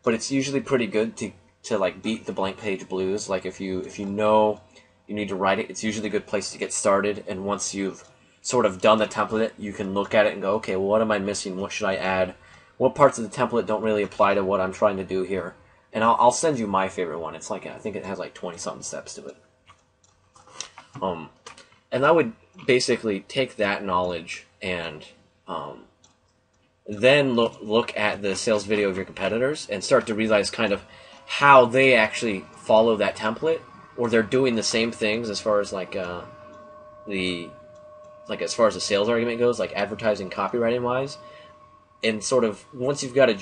Speaker 1: But it's usually pretty good to like beat the blank page blues. Like if you know you need to write it, it's usually a good place to get started. And once you've sort of done the template, you can look at it and go, okay, well, what am I missing? What should I add? What parts of the template don't really apply to what I'm trying to do here? And I'll send you my favorite one. It's like, I think it has like 20-something steps to it. And I would basically take that knowledge and then look at the sales video of your competitors and start to realize kind of how they actually follow that template, or they're doing the same things as far as like as far as the sales argument goes, like advertising, copywriting wise. And sort of once you've got a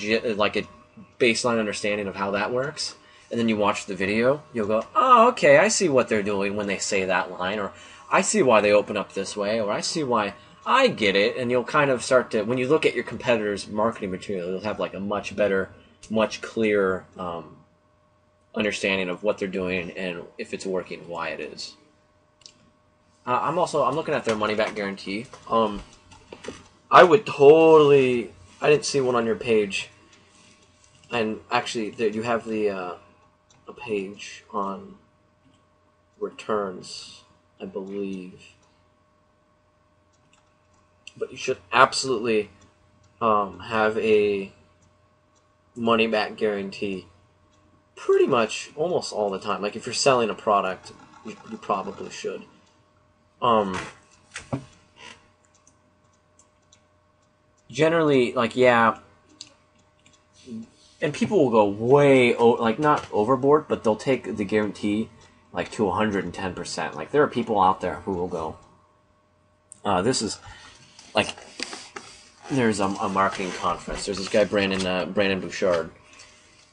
Speaker 1: baseline understanding of how that works, and then you watch the video, you'll go, oh, okay, I see what they're doing when they say that line, or I see why they open up this way, or I see why I get it. And you'll kind of start to, when you look at your competitors' marketing material, you'll have like a much better, much clearer understanding of what they're doing and if it's working, why it is. I'm looking at their money back guarantee. I didn't see one on your page, and actually you have a page on returns, I believe. But you should absolutely have a money back guarantee pretty much almost all the time. Like if you're selling a product, you probably should. Generally, like, yeah, and people will go way, like, not overboard, but they'll take the guarantee, like, to 110%. Like, there are people out there who will go, this is, like, there's a marketing conference. There's this guy, Brandon Bouchard,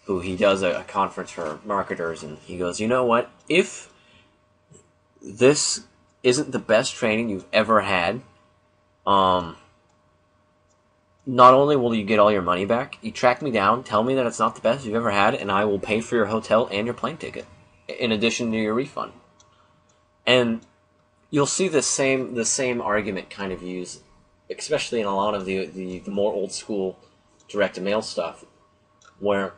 Speaker 1: who he does a conference for marketers, and he goes, you know what? If this isn't the best training you've ever had, not only will you get all your money back, you track me down, tell me that it's not the best you've ever had, and I will pay for your hotel and your plane ticket, in addition to your refund. And you'll see the same argument kind of used, especially in a lot of the more old school direct-to-mail stuff, where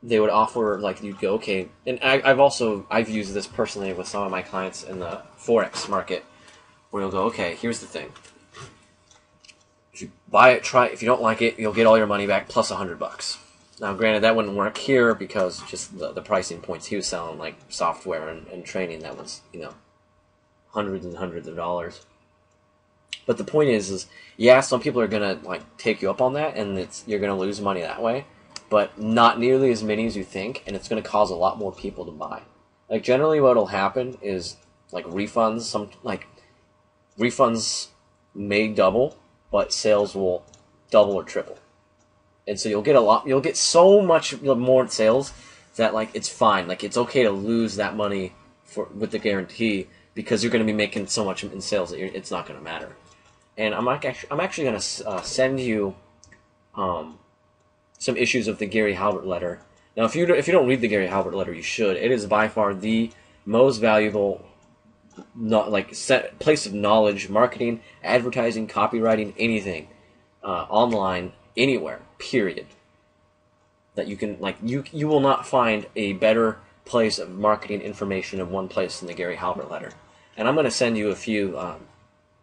Speaker 1: they would offer, like, you'd go, okay, and I've used this personally with some of my clients in the Forex market, where you'll go, okay, here's the thing. If you buy it, try it. If you don't like it, you'll get all your money back plus $100. Now, granted, that wouldn't work here because just the pricing points he was selling, like software and training, that was, hundreds and hundreds of dollars. But the point is yeah, some people are gonna like take you up on that, and you're gonna lose money that way, but not nearly as many as you think, and it's gonna cause a lot more people to buy. Like, generally, what'll happen is like refunds may double, but sales will double or triple, and so you'll get so much more sales that, like, it's fine. Like, it's okay to lose that money with the guarantee, because you're going to be making so much in sales that it's not going to matter. And I'm actually going to send you some issues of the Gary Halbert letter. Now, if you don't read the Gary Halbert letter, you should. It is by far the most valuable, place of knowledge, marketing, advertising, copywriting, anything online, anywhere. Period. That you can, like, you will not find a better place of marketing information in one place than the Gary Halbert letter. And I'm going to send you a few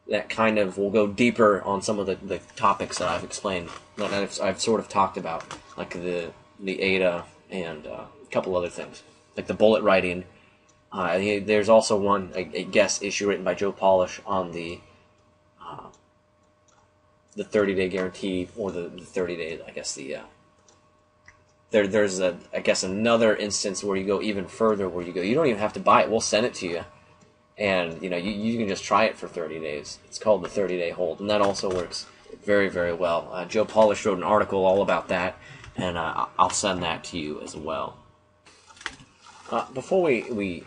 Speaker 1: that kind of will go deeper on some of the topics that I've explained, that I've sort of talked about, like the ADA and a couple other things, like the bullet writing. There's also a guest issue written by Joe Polish on the 30-day guarantee, or the 30-day, I guess there's another instance where you go even further, where you don't even have to buy it. We'll send it to you, and you can just try it for 30 days. It's called the 30-day hold, and that also works very, very well. Joe Polish wrote an article all about that, and I'll send that to you as well. Before we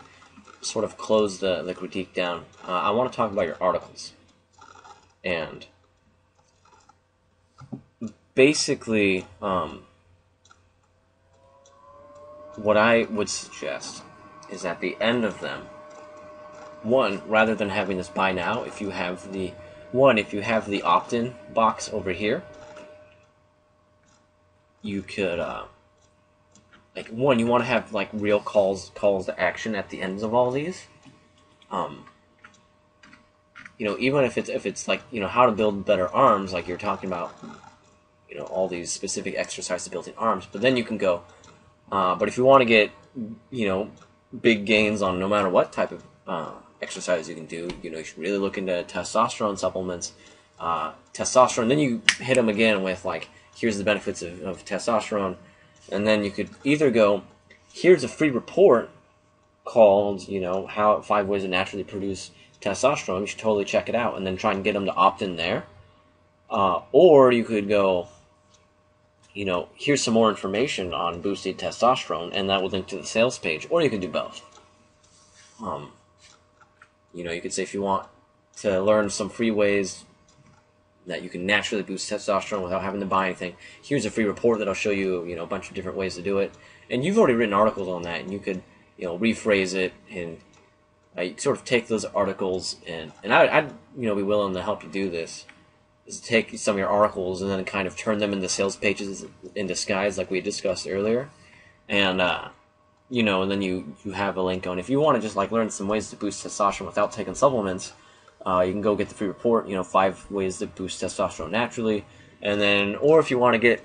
Speaker 1: sort of close the critique down, I want to talk about your articles. And basically, what I would suggest is at the end of them, one, rather than having this buy now, if you have the opt-in box over here, you could you want to have like real calls to action at the ends of all these. Even if it's like, how to build better arms, like you're talking about, all these specific exercises building arms, but then you can go, but if you want to get, big gains on no matter what type of exercise you can do, you should really look into testosterone supplements. Testosterone, then you hit them again with, like, here's the benefits of testosterone, and then you could either go, here's a free report called, 5 ways to naturally produce testosterone, you should totally check it out, and then try and get them to opt in there. Or you could go, here's some more information on boosting testosterone, and that will link to the sales page. Or you can do both. You could say, if you want to learn some free ways that you can naturally boost testosterone without having to buy anything, here's a free report that'll show you, a bunch of different ways to do it. And you've already written articles on that, and you could, rephrase it, and sort of take those articles, and I'd be willing to help you do this. Is take some of your articles and then kind of turn them into sales pages in disguise, like we discussed earlier, and and then you have a link on, if you want to just like learn some ways to boost testosterone without taking supplements, you can go get the free report, 5 ways to boost testosterone naturally, and then, or if you want to get,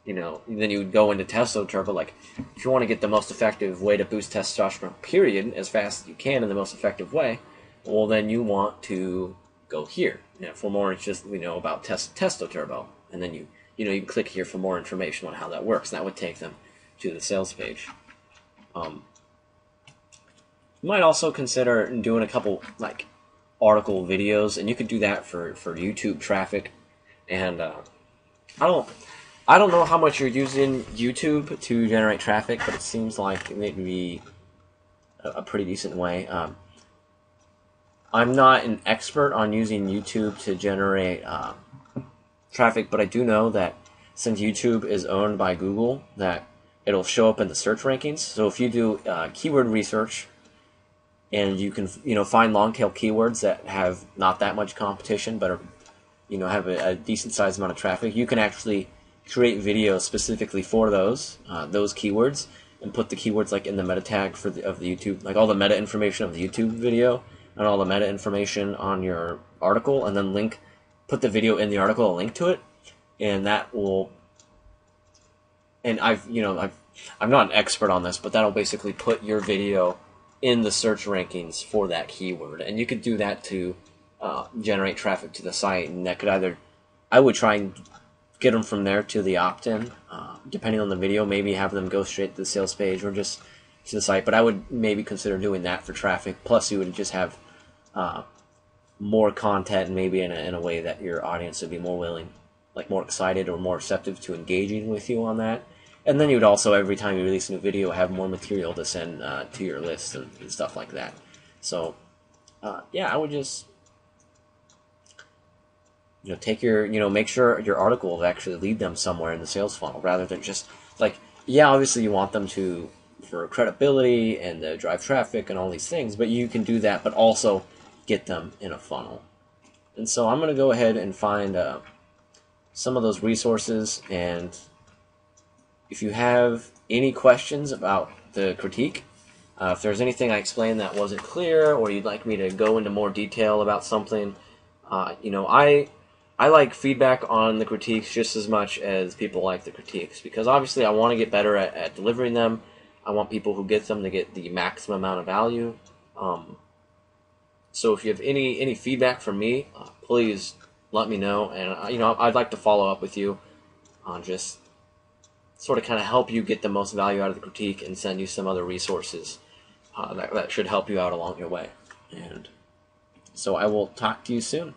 Speaker 1: then you would go into Testoturbo, like, if you want to get the most effective way to boost testosterone, period, as fast as you can in the most effective way, well, then you want to go here. For more just about Testoturbo, and then you can click here for more information on how that works. And that would take them to the sales page. You might also consider doing a couple like article videos, and you could do that for YouTube traffic. And I don't know how much you're using YouTube to generate traffic, but it seems like it may be a pretty decent way. I'm not an expert on using YouTube to generate traffic, but I do know that since YouTube is owned by Google, that it'll show up in the search rankings. So if you do keyword research and you can find long tail keywords that have not that much competition but are have a decent sized amount of traffic, you can actually create videos specifically for those keywords and put the keywords like in the meta tag of the YouTube, like all the meta information of the YouTube video and all the meta information on your article, and then put the video in the article, a link to it, and that will. And I'm not an expert on this, but that'll basically put your video in the search rankings for that keyword, and you could do that to generate traffic to the site, and that could I would try and get them from there to the opt-in, depending on the video. Maybe have them go straight to the sales page or just to the site, but I would maybe consider doing that for traffic. Plus, you would just have more content, maybe in a way that your audience would be more willing, like more excited or more receptive to engaging with you on that. And then you would also, every time you release a new video, have more material to send to your list and stuff like that. So, yeah, I would just take make sure your article will actually lead them somewhere in the sales funnel, rather than just like, yeah, obviously you want them for credibility and drive traffic and all these things, but you can do that, but also get them in a funnel. And so I'm going to go ahead and find some of those resources, and if you have any questions about the critique, if there's anything I explained that wasn't clear, or you'd like me to go into more detail about something, I like feedback on the critiques just as much as people like the critiques, because obviously I want to get better at delivering them. I want people who get them to get the maximum amount of value. So if you have any feedback from me, please let me know, and I'd like to follow up with you on just sort of kind of help you get the most value out of the critique and send you some other resources that should help you out along your way. And so I will talk to you soon.